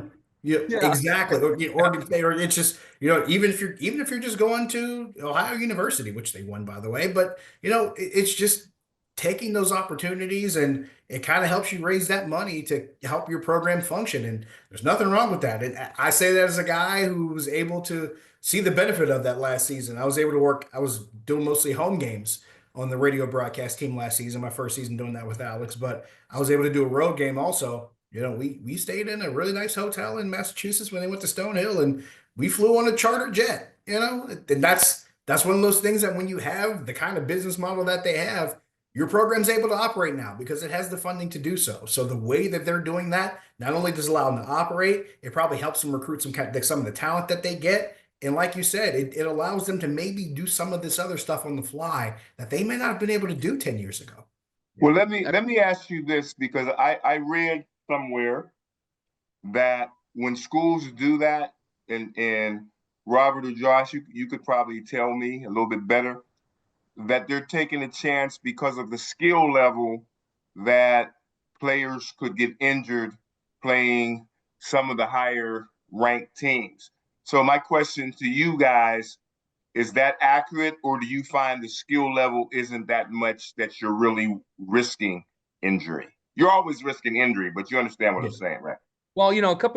Yeah.
exactly, or Oregon State, or it's just even if you're just going to Ohio University, which they won by the way, but it's just taking those opportunities, and it kind of helps you raise that money to help your program function. And there's nothing wrong with that. And I say that as a guy who was able to see the benefit of that last season. I was able to work, I was doing mostly home games on the radio broadcast team last season, my first season doing that with Alex, but I was able to do a road game also. We stayed in a really nice hotel in Massachusetts when they went to Stonehill, and we flew on a charter jet, and that's one of those things that when you have the kind of business model that they have, your program's able to operate now because it has the funding to do so. So the way that they're doing that not only does allow them to operate, it probably helps them recruit some of the talent that they get. And like you said, it allows them to maybe do some of this other stuff on the fly that they may not have been able to do 10 years ago.
Well, let me ask you this, because I read somewhere that when schools do that, and Robert or Josh, you could probably tell me a little bit better, that they're taking a chance because of the skill level that players could get injured playing some of the higher ranked teams. So my question to you guys, is that accurate, or do you find the skill level isn't that much that you're really risking injury? You're always risking injury, but you understand what I'm saying, right?
Well, a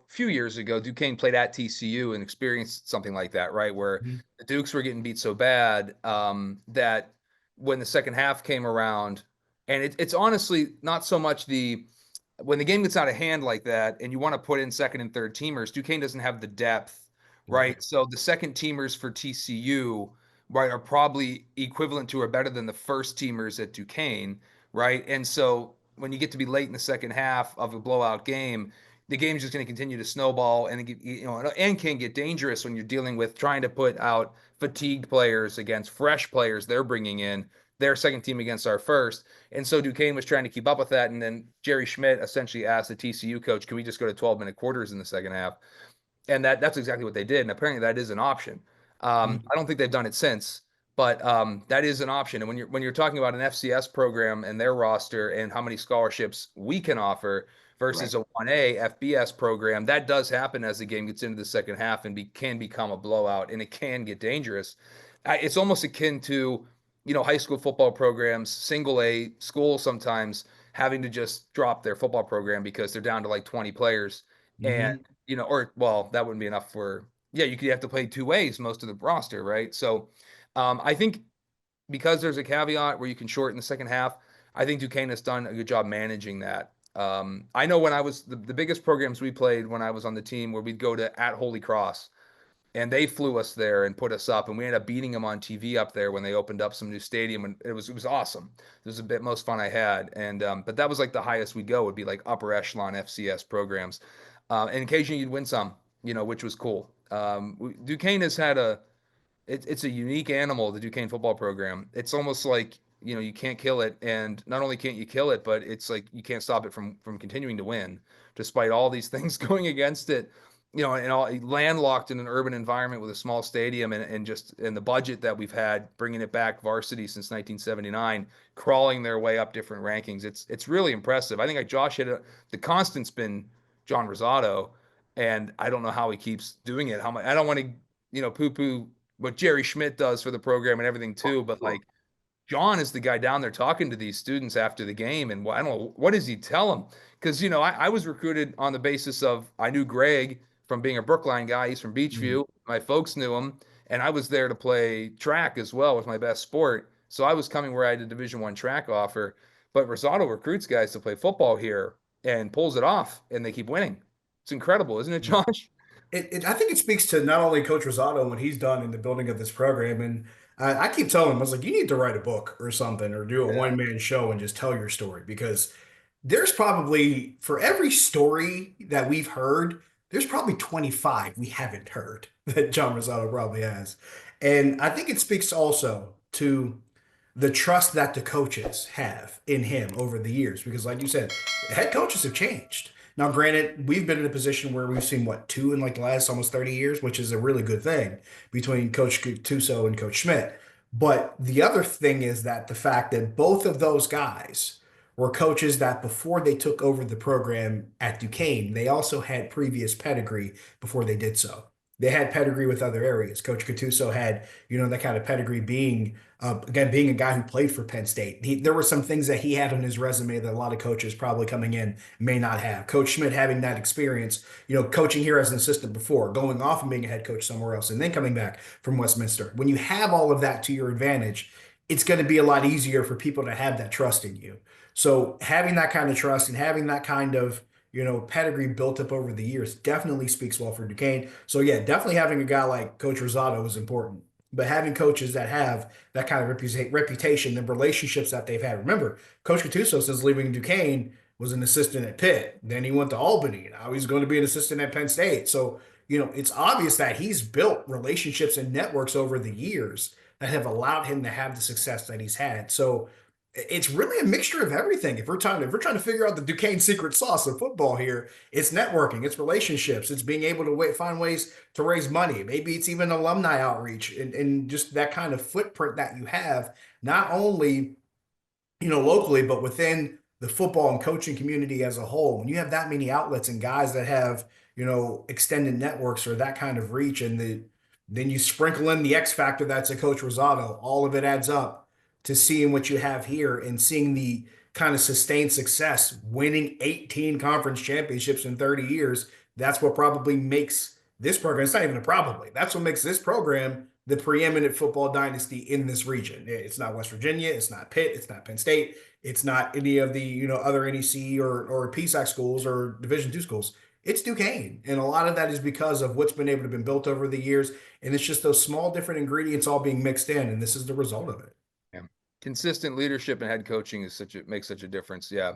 few years ago, Duquesne played at TCU and experienced something like that, right? Where the Dukes were getting beat so bad that when the second half came around, and it's honestly not so much when the game gets out of hand like that and you want to put in second and third teamers, Duquesne doesn't have the depth, right? So the second teamers for TCU, right, are probably equivalent to or better than the first teamers at Duquesne, right? And so when you get to be late in the second half of a blowout game, the game's just going to continue to snowball, and and can get dangerous when you're dealing with trying to put out fatigued players against fresh players they're bringing in, their second team against our first. And so Duquesne was trying to keep up with that, and then Jerry Schmidt essentially asked the TCU coach, "Can we just go to 12-minute quarters in the second half?" And that's exactly what they did, and apparently that is an option. I don't think they've done it since, but that is an option. And when you're talking about an FCS program and their roster and how many scholarships we can offer versus a 1A FBS program, that does happen as the game gets into the second half and can become a blowout, and it can get dangerous. It's almost akin to high school football programs, single A schools sometimes having to just drop their football program because they're down to like 20 players, and that wouldn't be enough for. Yeah, you could have to play two ways most of the roster, right? So I think because there's a caveat where you can shorten the second half, I think Duquesne has done a good job managing that. I know when I was the biggest programs we played when I was on the team, where we'd go to at Holy Cross, and they flew us there and put us up, and we ended up beating them on TV up there when they opened up some new stadium, and it was awesome. It was the most fun I had, and but that was like the highest we'd go would be like upper echelon FCS programs, and occasionally you'd win some, which was cool. Duquesne has had it's a unique animal, the Duquesne football program. It's almost like, you can't kill it. And not only can't you kill it, but it's like you can't stop it from continuing to win, despite all these things going against it, and all landlocked in an urban environment with a small stadium and the budget that we've had, bringing it back varsity since 1979, crawling their way up different rankings. It's really impressive. I think like Josh hit the constant's been John Rosado, and I don't know how he keeps doing it. I don't want to, poo-poo what Jerry Schmidt does for the program and everything too, but like John is the guy down there talking to these students after the game, and I don't know, what does he tell them? Because I was recruited on the basis of I knew Greg from being a Brookline guy. He's from Beachview. My folks knew him, and I was there to play track as well, was my best sport. So I was coming where I had a Division I track offer, but Rosado recruits guys to play football here and pulls it off, and they keep winning. It's incredible, isn't it, Josh?
I think it speaks to not only Coach Rosado and what he's done in the building of this program, and I keep telling him, I was like, you need to write a book or something, or do a one-man show and just tell your story, because there's probably, for every story that we've heard, there's probably 25 we haven't heard that John Rosado probably has. And I think it speaks also to the trust that the coaches have in him over the years, because like you said, head coaches have changed. Now, granted, we've been in a position where we've seen what, two in like the last almost 30 years, which is a really good thing between Coach Tuso and Coach Schmidt. But the other thing is that the fact that both of those guys were coaches that before they took over the program at Duquesne, they also had previous pedigree before they did so. They had pedigree with other areas. Coach Gattuso had, that kind of pedigree being, again, being a guy who played for Penn State. There were some things that he had on his resume that a lot of coaches probably coming in may not have. Coach Schmidt having that experience, coaching here as an assistant before, going off and being a head coach somewhere else, and then coming back from Westminster. When you have all of that to your advantage, it's going to be a lot easier for people to have that trust in you. So having that kind of trust and having that kind of pedigree built up over the years definitely speaks well for Duquesne. So yeah, definitely having a guy like Coach Rosado is important. But having coaches that have that kind of reputation, the relationships that they've had. Remember, Coach Gattuso, since leaving Duquesne, was an assistant at Pitt. Then he went to Albany. Now he's going to be an assistant at Penn State. So, it's obvious that he's built relationships and networks over the years that have allowed him to have the success that he's had. So it's really a mixture of everything. If we're trying to figure out the Duquesne secret sauce of football here, it's networking, it's relationships, it's being able to find ways to raise money. Maybe it's even alumni outreach and just that kind of footprint that you have, not only locally, but within the football and coaching community as a whole. When you have that many outlets and guys that have extended networks or that kind of reach, and then you sprinkle in the X factor that's a Coach Rosado, all of it adds up to seeing what you have here and seeing the kind of sustained success, winning 18 conference championships in 30 years. That's what probably makes this program, it's not even a probably, that's what makes this program the preeminent football dynasty in this region. It's not West Virginia, it's not Pitt, it's not Penn State, it's not any of the other NEC or PSAC schools or Division II schools. It's Duquesne. And a lot of that is because of what's been able to be built over the years. And it's just those small different ingredients all being mixed in. And this is the result of it.
Consistent leadership and head coaching makes such a difference. Yeah.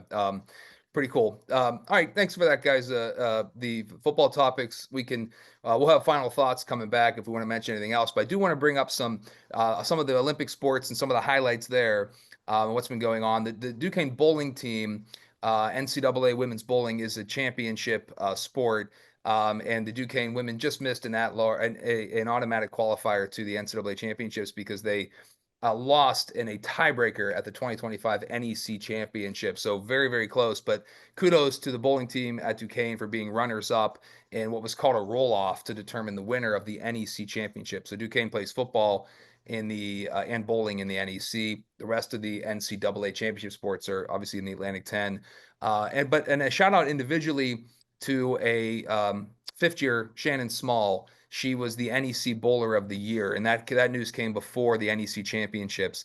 Pretty cool. All right. Thanks for that, guys. The football topics, we'll have final thoughts coming back if we want to mention anything else, but I do want to bring up some of the Olympic sports and some of the highlights there, what's been going on. The Duquesne bowling team, NCAA women's bowling is a championship sport. And the Duquesne women just missed an automatic qualifier to the NCAA championships because they lost in a tiebreaker at the 2025 NEC championship. So very, very close, but kudos to the bowling team at Duquesne for being runners up in what was called a roll off to determine the winner of the NEC championship. So Duquesne plays football in the and bowling in the NEC. The rest of the NCAA championship sports are obviously in the Atlantic 10. And a shout out individually to a fifth year Shannon Small. She was the NEC Bowler of the Year, and that news came before the NEC Championships.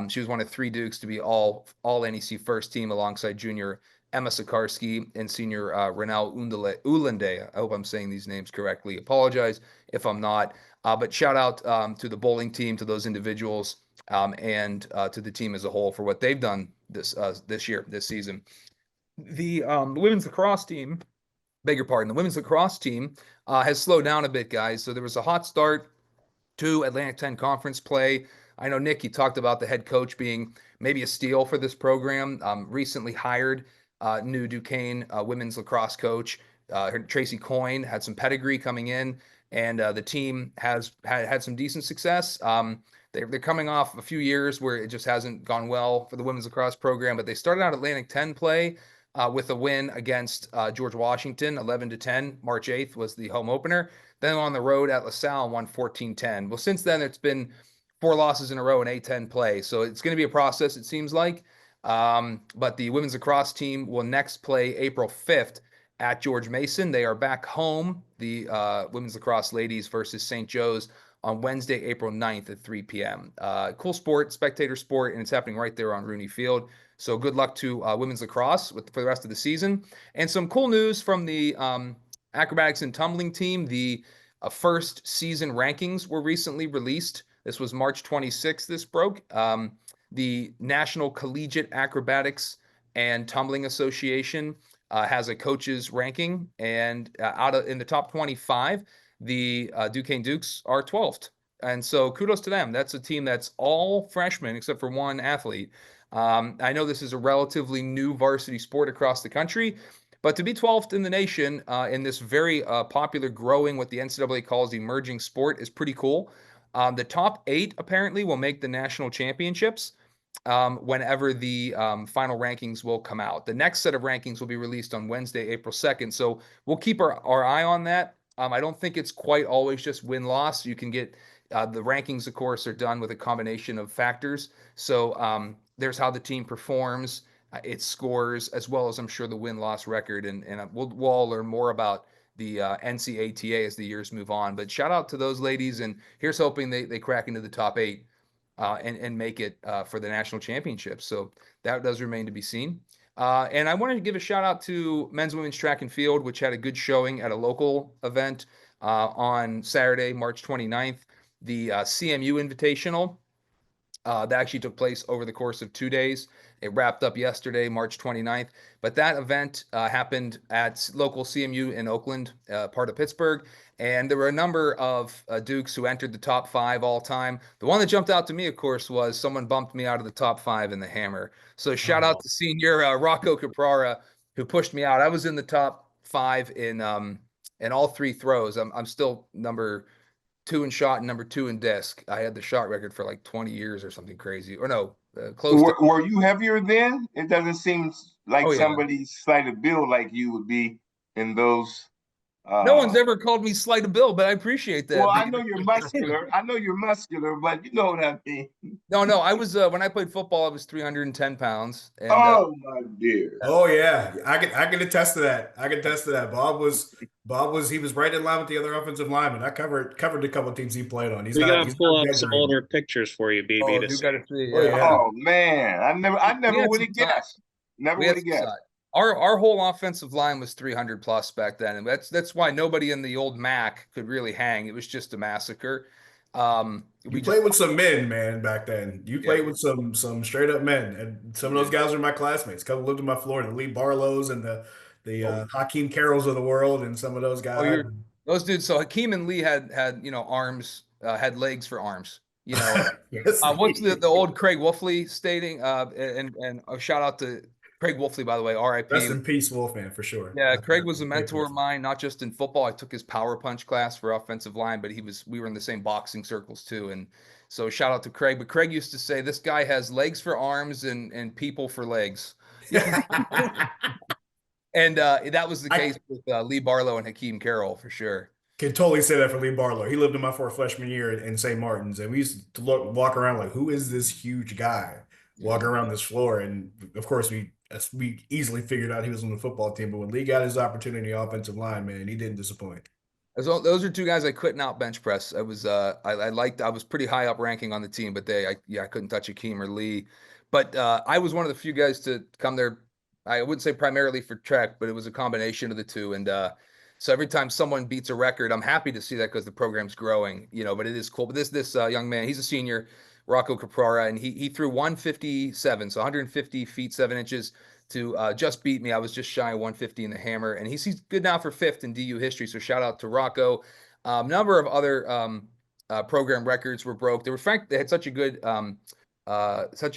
She was one of 3 Dukes to be all NEC first team alongside junior Emma Sikarsky and senior Renal Ulande. I hope I'm saying these names correctly. Apologize if I'm not. But shout out to the bowling team, to those individuals, and to the team as a whole for what they've done this season. The women's lacrosse team, the women's lacrosse team has slowed down a bit, guys. So there was a hot start to Atlantic 10 conference play. I know, Nick, you talked about the head coach being maybe a steal for this program. Recently hired new Duquesne women's lacrosse coach. Tracy Coyne had some pedigree coming in, and the team has had some decent success. They're coming off a few years where it just hasn't gone well for the women's lacrosse program, but they started out Atlantic 10 play with a win against George Washington, 11-10. March 8th was the home opener. Then on the road at LaSalle, won 14-10. Well, since then, it's been 4 losses in a row in A10 play. So it's going to be a process, it seems like. But the women's lacrosse team will next play April 5th at George Mason. They are back home, the women's lacrosse ladies versus St. Joe's on Wednesday, April 9th at 3 p.m. Cool sport, spectator sport, and it's happening right there on Rooney Field. So good luck to women's lacrosse for the rest of the season. And some cool news from the acrobatics and tumbling team. The first season rankings were recently released. This was March 26th. This broke. The National Collegiate Acrobatics and Tumbling Association has a coaches ranking, and in the top 25, the Duquesne Dukes are 12th. And so kudos to them. That's a team that's all freshmen except for one athlete. I know this is a relatively new varsity sport across the country, But to be 12th in the nation in this very popular, growing, what the NCAA calls emerging sport is pretty cool. The top 8 apparently will make the national championships whenever the final rankings will come out. The next set of rankings will be released on Wednesday, April 2nd. So we'll keep our eye on that. I don't think it's quite always just win-loss. You can get the rankings, of course, are done with a combination of factors. So there's how the team performs, its scores, as well as I'm sure the win-loss record. And we'll all learn more about the NCATA as the years move on. But shout out to those ladies, and here's hoping they crack into the top 8 and make it for the national championship. So that does remain to be seen. And I wanted to give a shout out to men's and women's track and field, which had a good showing at a local event on Saturday, March 29th, the CMU Invitational. That actually took place over the course of 2 days. It wrapped up yesterday, March 29th. But that event happened at local CMU in Oakland, part of Pittsburgh. And there were a number of Dukes who entered the top 5 all time. The one that jumped out to me, of course, was someone bumped me out of the top 5 in the hammer. So shout out to senior Rocco Caprara, who pushed me out. I was in the top 5 in all 3 throws. I'm still number 2 in shot and number 2 in disc. I had the shot record for like 20 years or something crazy. Or no, close to.
Were you heavier then? It doesn't seem like somebody slight of build like you would be in those.
No one's ever called me slight of build, but I appreciate that.
Well, I know you're muscular. I know you're muscular, but you know what I mean.
No, I was when I played football, I was 310 pounds. And,
oh my dear.
Oh yeah, I can attest to that. I can attest to that. Bob was he was right in line with the other offensive linemen. I covered a couple of teams he played on.
We gotta pull up some older pictures for you, BB.
Oh, you gotta see.
Oh, yeah.
Oh man, I never would have guessed. Never would have guessed.
Our whole offensive line was 300 plus back then, and that's why nobody in the old MAC could really hang. It was just a massacre.
You played with some men, man, back then. You played with some straight up men, and some of those guys were my classmates. A couple lived in my floor, the Lee Barlows and the Hakeem Carrolls of the world, and some of those guys.
Those dudes. So Hakeem and Lee had arms, had legs for arms.
Yes,
what's the old Craig Wolfley stating? And a shout out to Craig Wolfley, by the way, R.I.P.
Rest in peace, Wolfman, for sure.
Yeah, Craig was a mentor of mine, not just in football. I took his power punch class for offensive line, but we were in the same boxing circles too. And so shout out to Craig. But Craig used to say, this guy has legs for arms and people for legs. And that was the case with Lee Barlow and Hakeem Carroll for sure.
Can totally say that for Lee Barlow. He lived in my freshman year in St. Martin's, and we used to walk around like, who is this huge guy walking around this floor? And of course, we easily figured out he was on the football team. But when Lee got his opportunity, offensive line, man, he didn't disappoint.
Those are 2 guys I couldn't out bench press. I was I was pretty high up ranking on the team, but I couldn't touch Hakeem or Lee. But I was one of the few guys to come there. I wouldn't say primarily for track, but it was a combination of the 2. And so every time someone beats a record, I'm happy to see that because the program's growing, but it is cool. But this young man, he's a senior, Rocco Caprara, and he threw 157, so 150 feet 7 inches to just beat me. I was just shy of 150 in the hammer, and he's good now for 5th in DU history. So shout out to Rocco. Number of other program records were broke. They had such a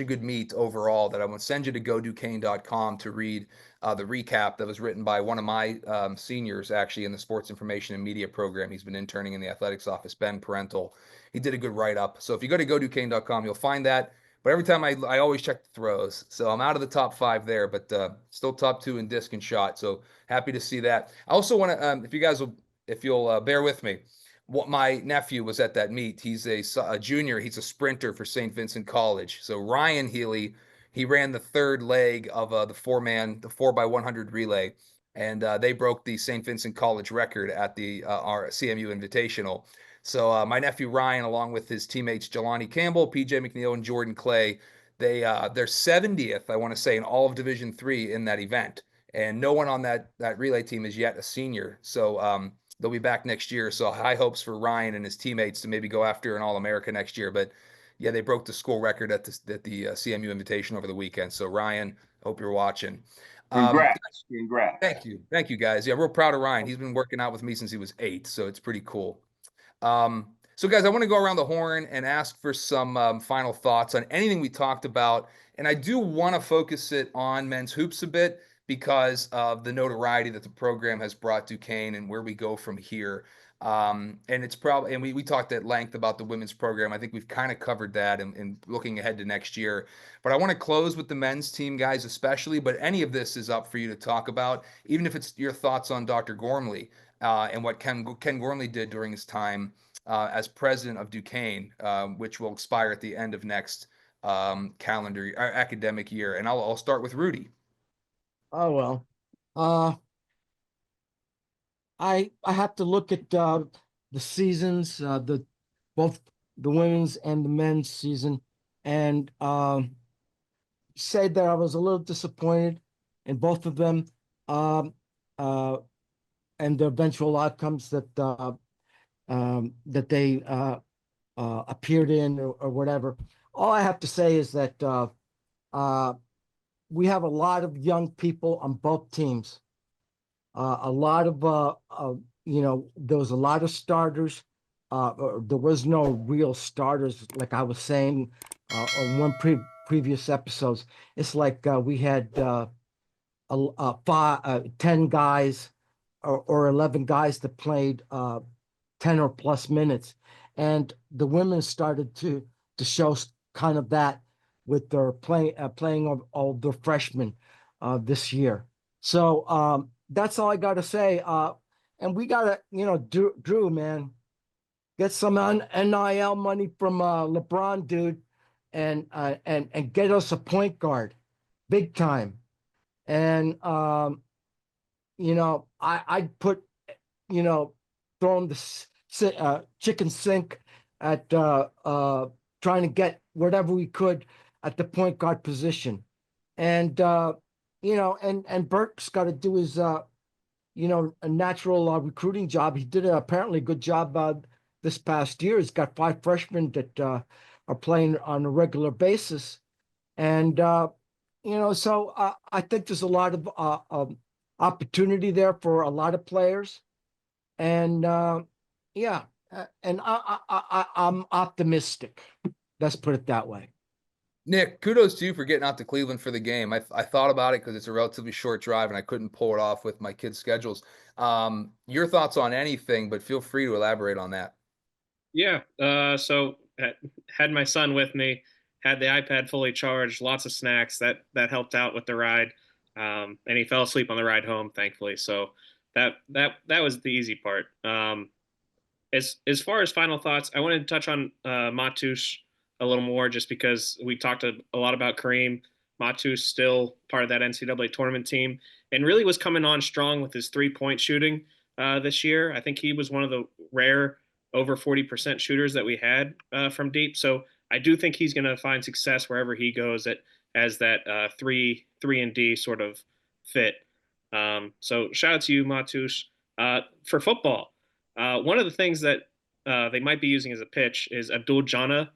good meet overall that I want to send you to GoDuquesne.com to read the recap that was written by one of my seniors actually in the sports information and media program. He's been interning in the athletics office, Ben Parental. He did a good write-up. So if you go to GoDuquesne.com, you'll find that. But every time I always check the throws. So I'm out of the top 5 there, but still top 2 in disc and shot. So happy to see that. I also want to, if you'll bear with me, my nephew was at that meet. He's a junior. He's a sprinter for St. Vincent College. So Ryan Healy, he ran the 3rd leg of the 4x100 relay, and they broke the St. Vincent College record at the our CMU Invitational. So my nephew Ryan, along with his teammates Jelani Campbell, PJ McNeil, and Jordan Clay, they're 70th, I want to say, in all of Division III in that event, and no one on that relay team is yet a senior. So they'll be back next year. So high hopes for Ryan and his teammates to maybe go after an All-America next year. But yeah, they broke the school record at the CMU Invitation over the weekend. So Ryan, hope you're watching.
Congrats.
Thank you guys. Yeah, real proud of Ryan. He's been working out with me since he was 8. So it's pretty cool. So guys, I want to go around the horn and ask for some final thoughts on anything we talked about. And I do want to focus it on men's hoops a bit, because of the notoriety that the program has brought Duquesne and where we go from here. And it's probably, and we talked at length about the women's program. I think we've kind of covered that and looking ahead to next year. But I want to close with the men's team, guys, especially. But any of this is up for you to talk about, even if it's your thoughts on Dr. Gormley and what Ken Gormley did during his time as president of Duquesne, which will expire at the end of next calendar academic year. And I'll start with Rudy.
Oh well. I have to look at the seasons, the both the women's and the men's season, and say that I was a little disappointed in both of them, um, uh, and the eventual outcomes that that they appeared in or whatever. All I have to say is that we have a lot of young people on both teams. A lot of there was a lot of starters. There was no real starters, like I was saying on one previous episodes. It's like we had 10 guys or 11 guys that played 10 or plus minutes, and the women started to show kind of that with their playing all the freshmen this year. So that's all I got to say. And we got to, Drew, man, get some NIL money from LeBron, dude, and get us a point guard, big time. And I'd put, throwing the chicken sink at trying to get whatever we could at the point guard position. And and Burke's got to do his a natural recruiting job. He did apparently a good job this past year. He's got 5 freshmen that are playing on a regular basis, and so I think there's a lot of opportunity there for a lot of players, and yeah, and I'm optimistic. Let's put it that way.
Nick, kudos to you for getting out to Cleveland for the game. I thought about it because it's a relatively short drive and I couldn't pull it off with my kids' schedules. Your thoughts on anything, but feel free to elaborate on that.
Yeah. So had my son with me, had the iPad fully charged, lots of snacks. That helped out with the ride. And he fell asleep on the ride home, thankfully. So that was the easy part. As far as final thoughts, I wanted to touch on Matush a little more, just because we talked a lot about Kareem. Matush still part of that NCAA tournament team, and really was coming on strong with his 3-point shooting this year. I think he was one of the rare over 40% shooters that we had from deep. So I do think he's going to find success wherever he goes as that 3 and D sort of fit. So shout out to you, Matush. For football, one of the things that they might be using as a pitch is Abdul Jana.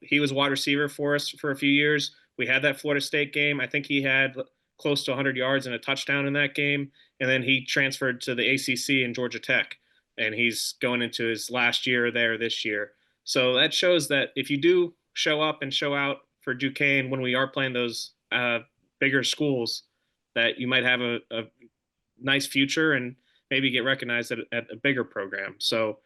He was wide receiver for us for a few years. We had that Florida State game. I think he had close to 100 yards and a touchdown in that game. And then he transferred to the ACC in Georgia Tech, and he's going into his last year there this year. So that shows that if you do show up and show out for Duquesne when we are playing those bigger schools, that you might have a nice future and maybe get recognized at a bigger program. So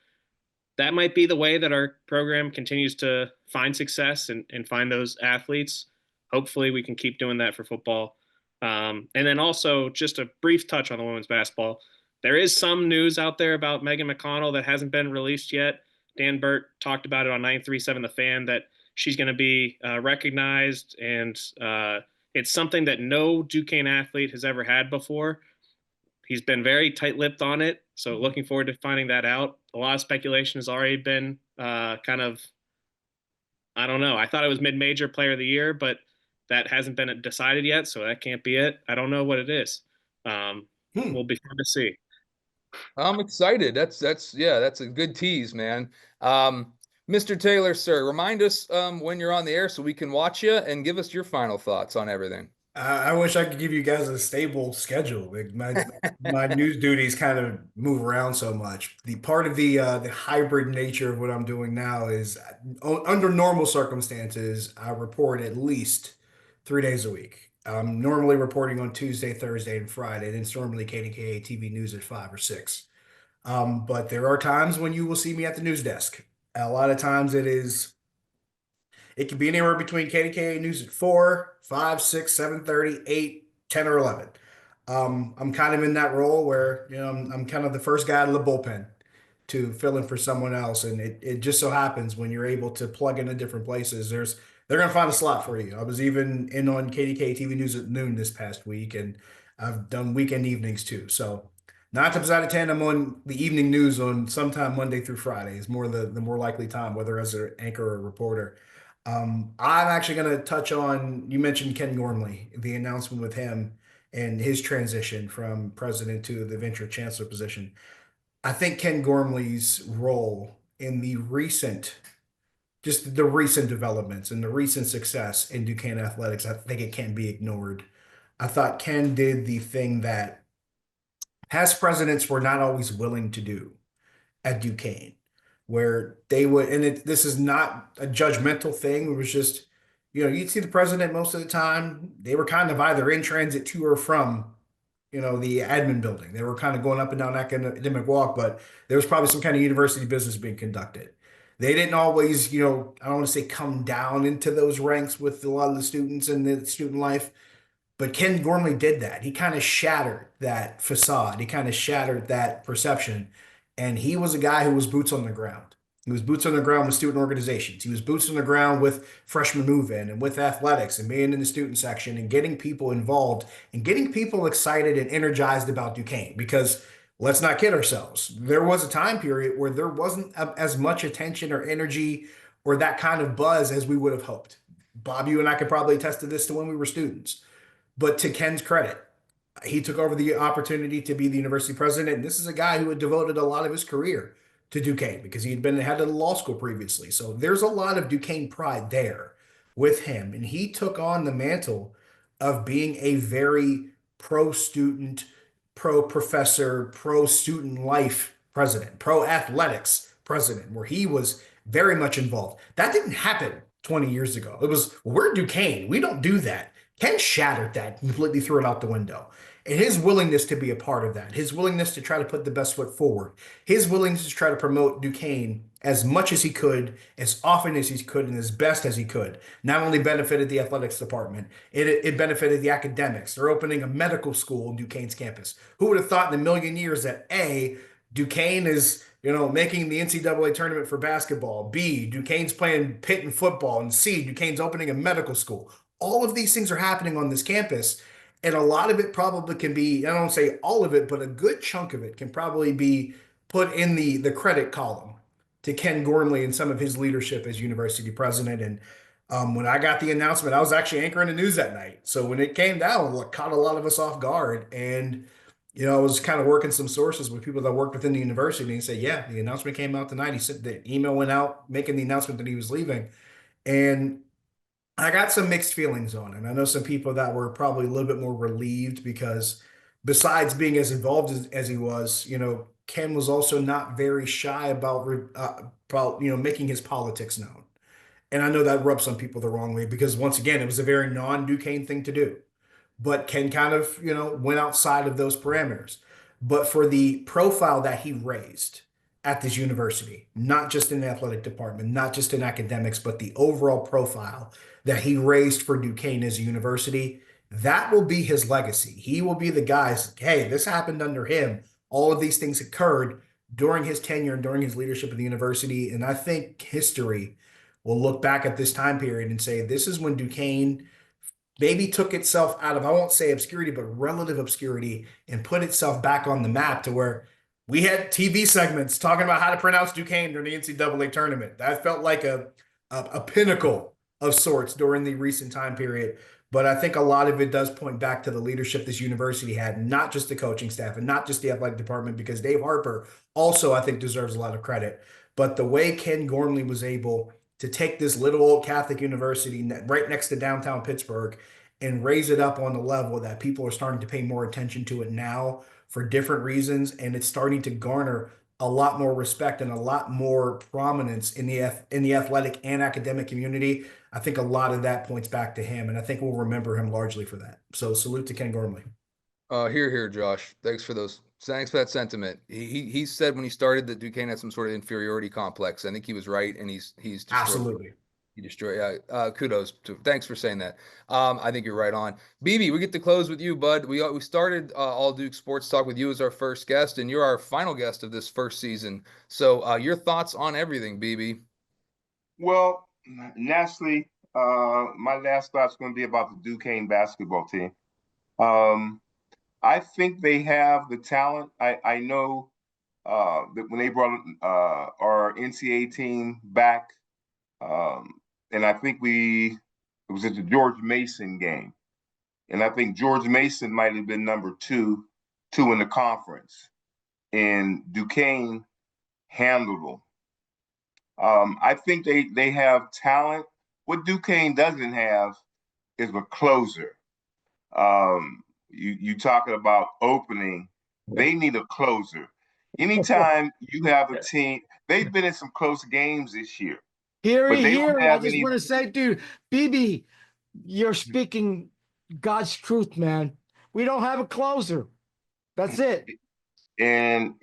that might be the way that our program continues to find success and find those athletes. Hopefully we can keep doing that for football. And then also just a brief touch on the women's basketball. There is some news out there about Megan McConnell that hasn't been released yet. Dan Burt talked about it on 937 The Fan, that she's going to be recognized, and it's something that no Duquesne athlete has ever had before. He's been very tight-lipped on it, so looking forward to finding that out. A lot of speculation has already been kind of, I don't know. I thought it was mid-major player of the year, but that hasn't been decided yet, so that can't be it. I don't know what it is. Will be fun to see.
I'm excited. That's a good tease, man. Mr. Taylor, sir, remind us when you're on the air so we can watch you, and give us your final thoughts on everything.
I wish I could give you guys a stable schedule. Like my news duties kind of move around so much. The part of the hybrid nature of what I'm doing now is under normal circumstances, I report at least 3 days a week. I'm normally reporting on Tuesday, Thursday, and Friday. Then it's normally KDKA TV News at 5 or 6. But there are times when you will see me at the news desk. A lot of times it can be anywhere between KDKA News at 4, 5, 6, 7:30, 8, 10, or 11. I'm kind of in that role where, I'm kind of the first guy out of the bullpen to fill in for someone else. And it just so happens when you're able to plug into different places, they're going to find a slot for you. I was even in on KDK TV News at noon this past week, and I've done weekend evenings too. So 9 times out of 10, I'm on the evening news on sometime Monday through Friday is more the more likely time, whether as an anchor or a reporter. I'm actually going to touch on, you mentioned Ken Gormley, the announcement with him and his transition from president to the venture chancellor position. I think Ken Gormley's role in just the recent developments and the recent success in Duquesne athletics, I think it can't be ignored. I thought Ken did the thing that past presidents were not always willing to do at Duquesne, where they would, and this is not a judgmental thing. It was just, you'd see the president most of the time. They were kind of either in transit to or from, the admin building. They were kind of going up and down academic walk, but there was probably some kind of university business being conducted. They didn't always, I don't want to say come down into those ranks with a lot of the students and the student life, but Ken Gormley did that. He kind of shattered that facade. He kind of shattered that perception. And he was a guy who was boots on the ground. He was boots on the ground with student organizations. He was boots on the ground with freshman move-in and with athletics and being in the student section and getting people involved and getting people excited and energized about Duquesne. Because let's not kid ourselves. There was a time period where there wasn't as much attention or energy or that kind of buzz as we would have hoped. Bob, you and I could probably attest to this to when we were students. But to Ken's credit, he took over the opportunity to be the university president. And this is a guy who had devoted a lot of his career to Duquesne because he had been head of the law school previously. So there's a lot of Duquesne pride there with him. And he took on the mantle of being a very pro-student, pro-professor, pro-student life president, pro-athletics president, where he was very much involved. That didn't happen 20 years ago. It was, well, we're Duquesne. We don't do that. Ken shattered that, completely threw it out the window. And his willingness to be a part of that, his willingness to try to put the best foot forward, his willingness to try to promote Duquesne as much as he could, as often as he could, and as best as he could, not only benefited the athletics department, it benefited the academics. They're opening a medical school on Duquesne's campus. Who would have thought in a million years that A, Duquesne is making the NCAA tournament for basketball, B, Duquesne's playing Pitt in football, and C, Duquesne's opening a medical school. All of these things are happening on this campus, and a lot of it probably can be, I don't say all of it, but a good chunk of it can probably be put in the credit column to Ken Gormley and some of his leadership as university president. And when I got the announcement, I was actually anchoring the news that night. So when it came down, it caught a lot of us off guard. And, I was kind of working some sources with people that worked within the university and said, yeah, the announcement came out tonight. He said the email went out making the announcement that he was leaving. And I got some mixed feelings on it. I know some people that were probably a little bit more relieved because besides being as involved as he was, Ken was also not very shy about making his politics known. And I know that rubs some people the wrong way because once again, it was a very non-Duquesne thing to do. But Ken kind of, went outside of those parameters. But for the profile that he raised at this university, not just in the athletic department, not just in academics, but the overall profile that he raised for Duquesne as a university, that will be his legacy. He will be the guys, hey, this happened under him. All of these things occurred during his tenure and during his leadership at the university. And I think history will look back at this time period and say, this is when Duquesne maybe took itself out of, I won't say obscurity, but relative obscurity and put itself back on the map to where we had TV segments talking about how to pronounce Duquesne during the NCAA tournament. That felt like a pinnacle of sorts during the recent time period. But I think a lot of it does point back to the leadership this university had, not just the coaching staff and not just the athletic department, because Dave Harper also, I think, deserves a lot of credit. But the way Ken Gormley was able to take this little old Catholic university right next to downtown Pittsburgh and raise it up on the level that people are starting to pay more attention to it now for different reasons. And it's starting to garner a lot more respect and a lot more prominence in the athletic and academic community. I think a lot of that points back to him, and I think we'll remember him largely for that. So salute to Ken Gormley.
Here, Josh. Thanks for that sentiment. He said when he started that Duquesne had some sort of inferiority complex. I think he was right, and he's destroyed.
Absolutely.
He destroyed. Kudos to. Thanks for saying that. I think you're right on. BB, we get to close with you, bud. We started All Duke Sports Talk with you as our first guest, and you're our final guest of this first season. So your thoughts on everything, BB?
Well, naturally, my last thought's going to be about the Duquesne basketball team. I think they have the talent. I know that when they brought our NCAA team back, and I think it was at the George Mason game, and I think George Mason might have been number two in the conference, and Duquesne handled them. I think they have talent. What Duquesne doesn't have is a closer. You talking about opening, they need a closer. Anytime you have a team, they've been in some close games this year.
Here,
But they don't
here. I
have
just
any.
want to say, dude, BB, you're speaking God's truth, man. We don't have a closer. That's it.
And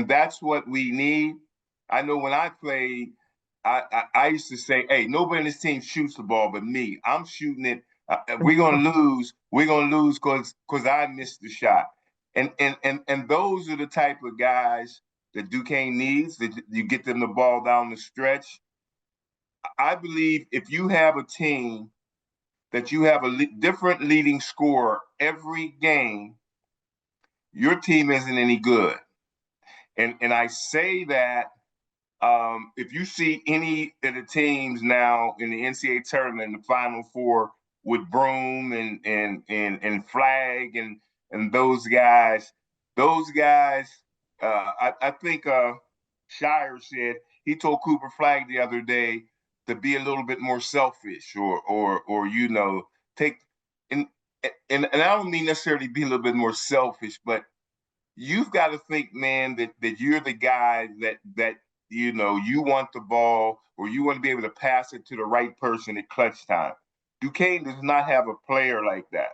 that's what we need. I know when I played, I used to say, hey, nobody in this team shoots the ball but me. I'm shooting it. We're gonna lose. We're gonna lose because I missed the shot. And those are the type of guys that Duquesne needs. That you get them the ball down the stretch. I believe if you have a team that you have a different leading scorer every game, your team isn't any good. And I say that if you see any of the teams now in the NCAA tournament, in the Final Four with Broome and Flag and those guys, I think Shire said he told Cooper Flag the other day to be a little bit more selfish or take and I don't mean necessarily be a little bit more selfish, but you've got to think, man, that you're the guy that you want the ball or you want to be able to pass it to the right person at clutch time. Duquesne does not have a player like that.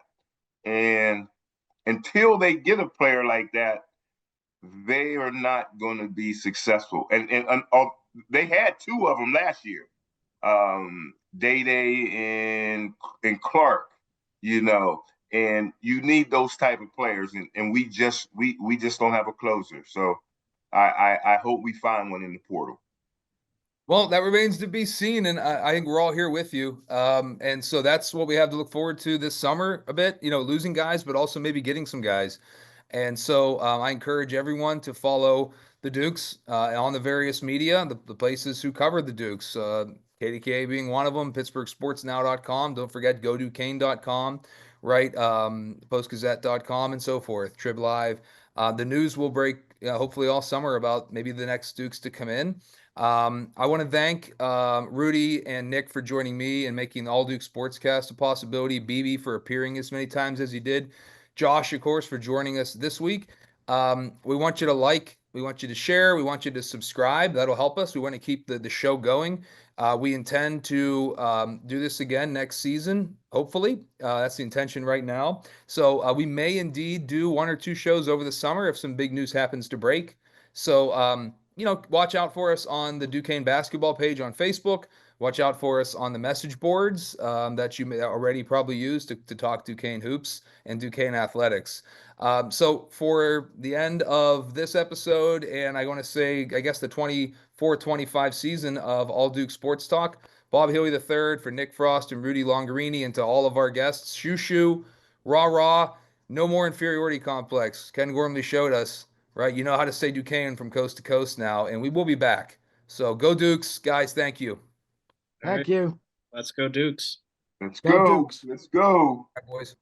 And until they get a player like that, they are not going to be successful. And they had two of them last year, Day and Clark, and you need those type of players, and we just don't have a closer. So I hope we find one in the portal.
Well, that remains to be seen, and I think we're all here with you. And so that's what we have to look forward to this summer a bit, losing guys, but also maybe getting some guys. And so I encourage everyone to follow the Dukes on the various media, the places who cover the Dukes, KDKA being one of them, PittsburghSportsNow.com. Don't forget GoDuquesne.com, right? PostGazette.com and so forth, Trib Live. The news will break hopefully all summer about maybe the next Dukes to come in. I want to thank Rudy and Nick for joining me and making the All Duke Sportscast a possibility. BB for appearing as many times as he did. Josh, of course, for joining us this week. We want you to like, we want you to share, we want you to subscribe. That'll help us. We want to keep the show going. We intend to do this again next season, hopefully. That's the intention right now. So we may indeed do one or two shows over the summer if some big news happens to break. So, watch out for us on the Duquesne basketball page on Facebook. Watch out for us on the message boards that you may already probably use to talk Duquesne hoops and Duquesne athletics. So for the end of this episode, and I want to say, I guess the 24-25 season of All Duke Sports Talk, Bob Hilly III for Nick Frost and Rudy Longarini, and to all of our guests, shoo, rah, no more inferiority complex. Ken Gormley showed us, right? You know how to say Duquesne from coast to coast now, and we will be back. So go Dukes, guys. Thank you.
Thank you.
Let's go Dukes.
Let's
Go
go.
Dukes.
Let's go.
All right, boys.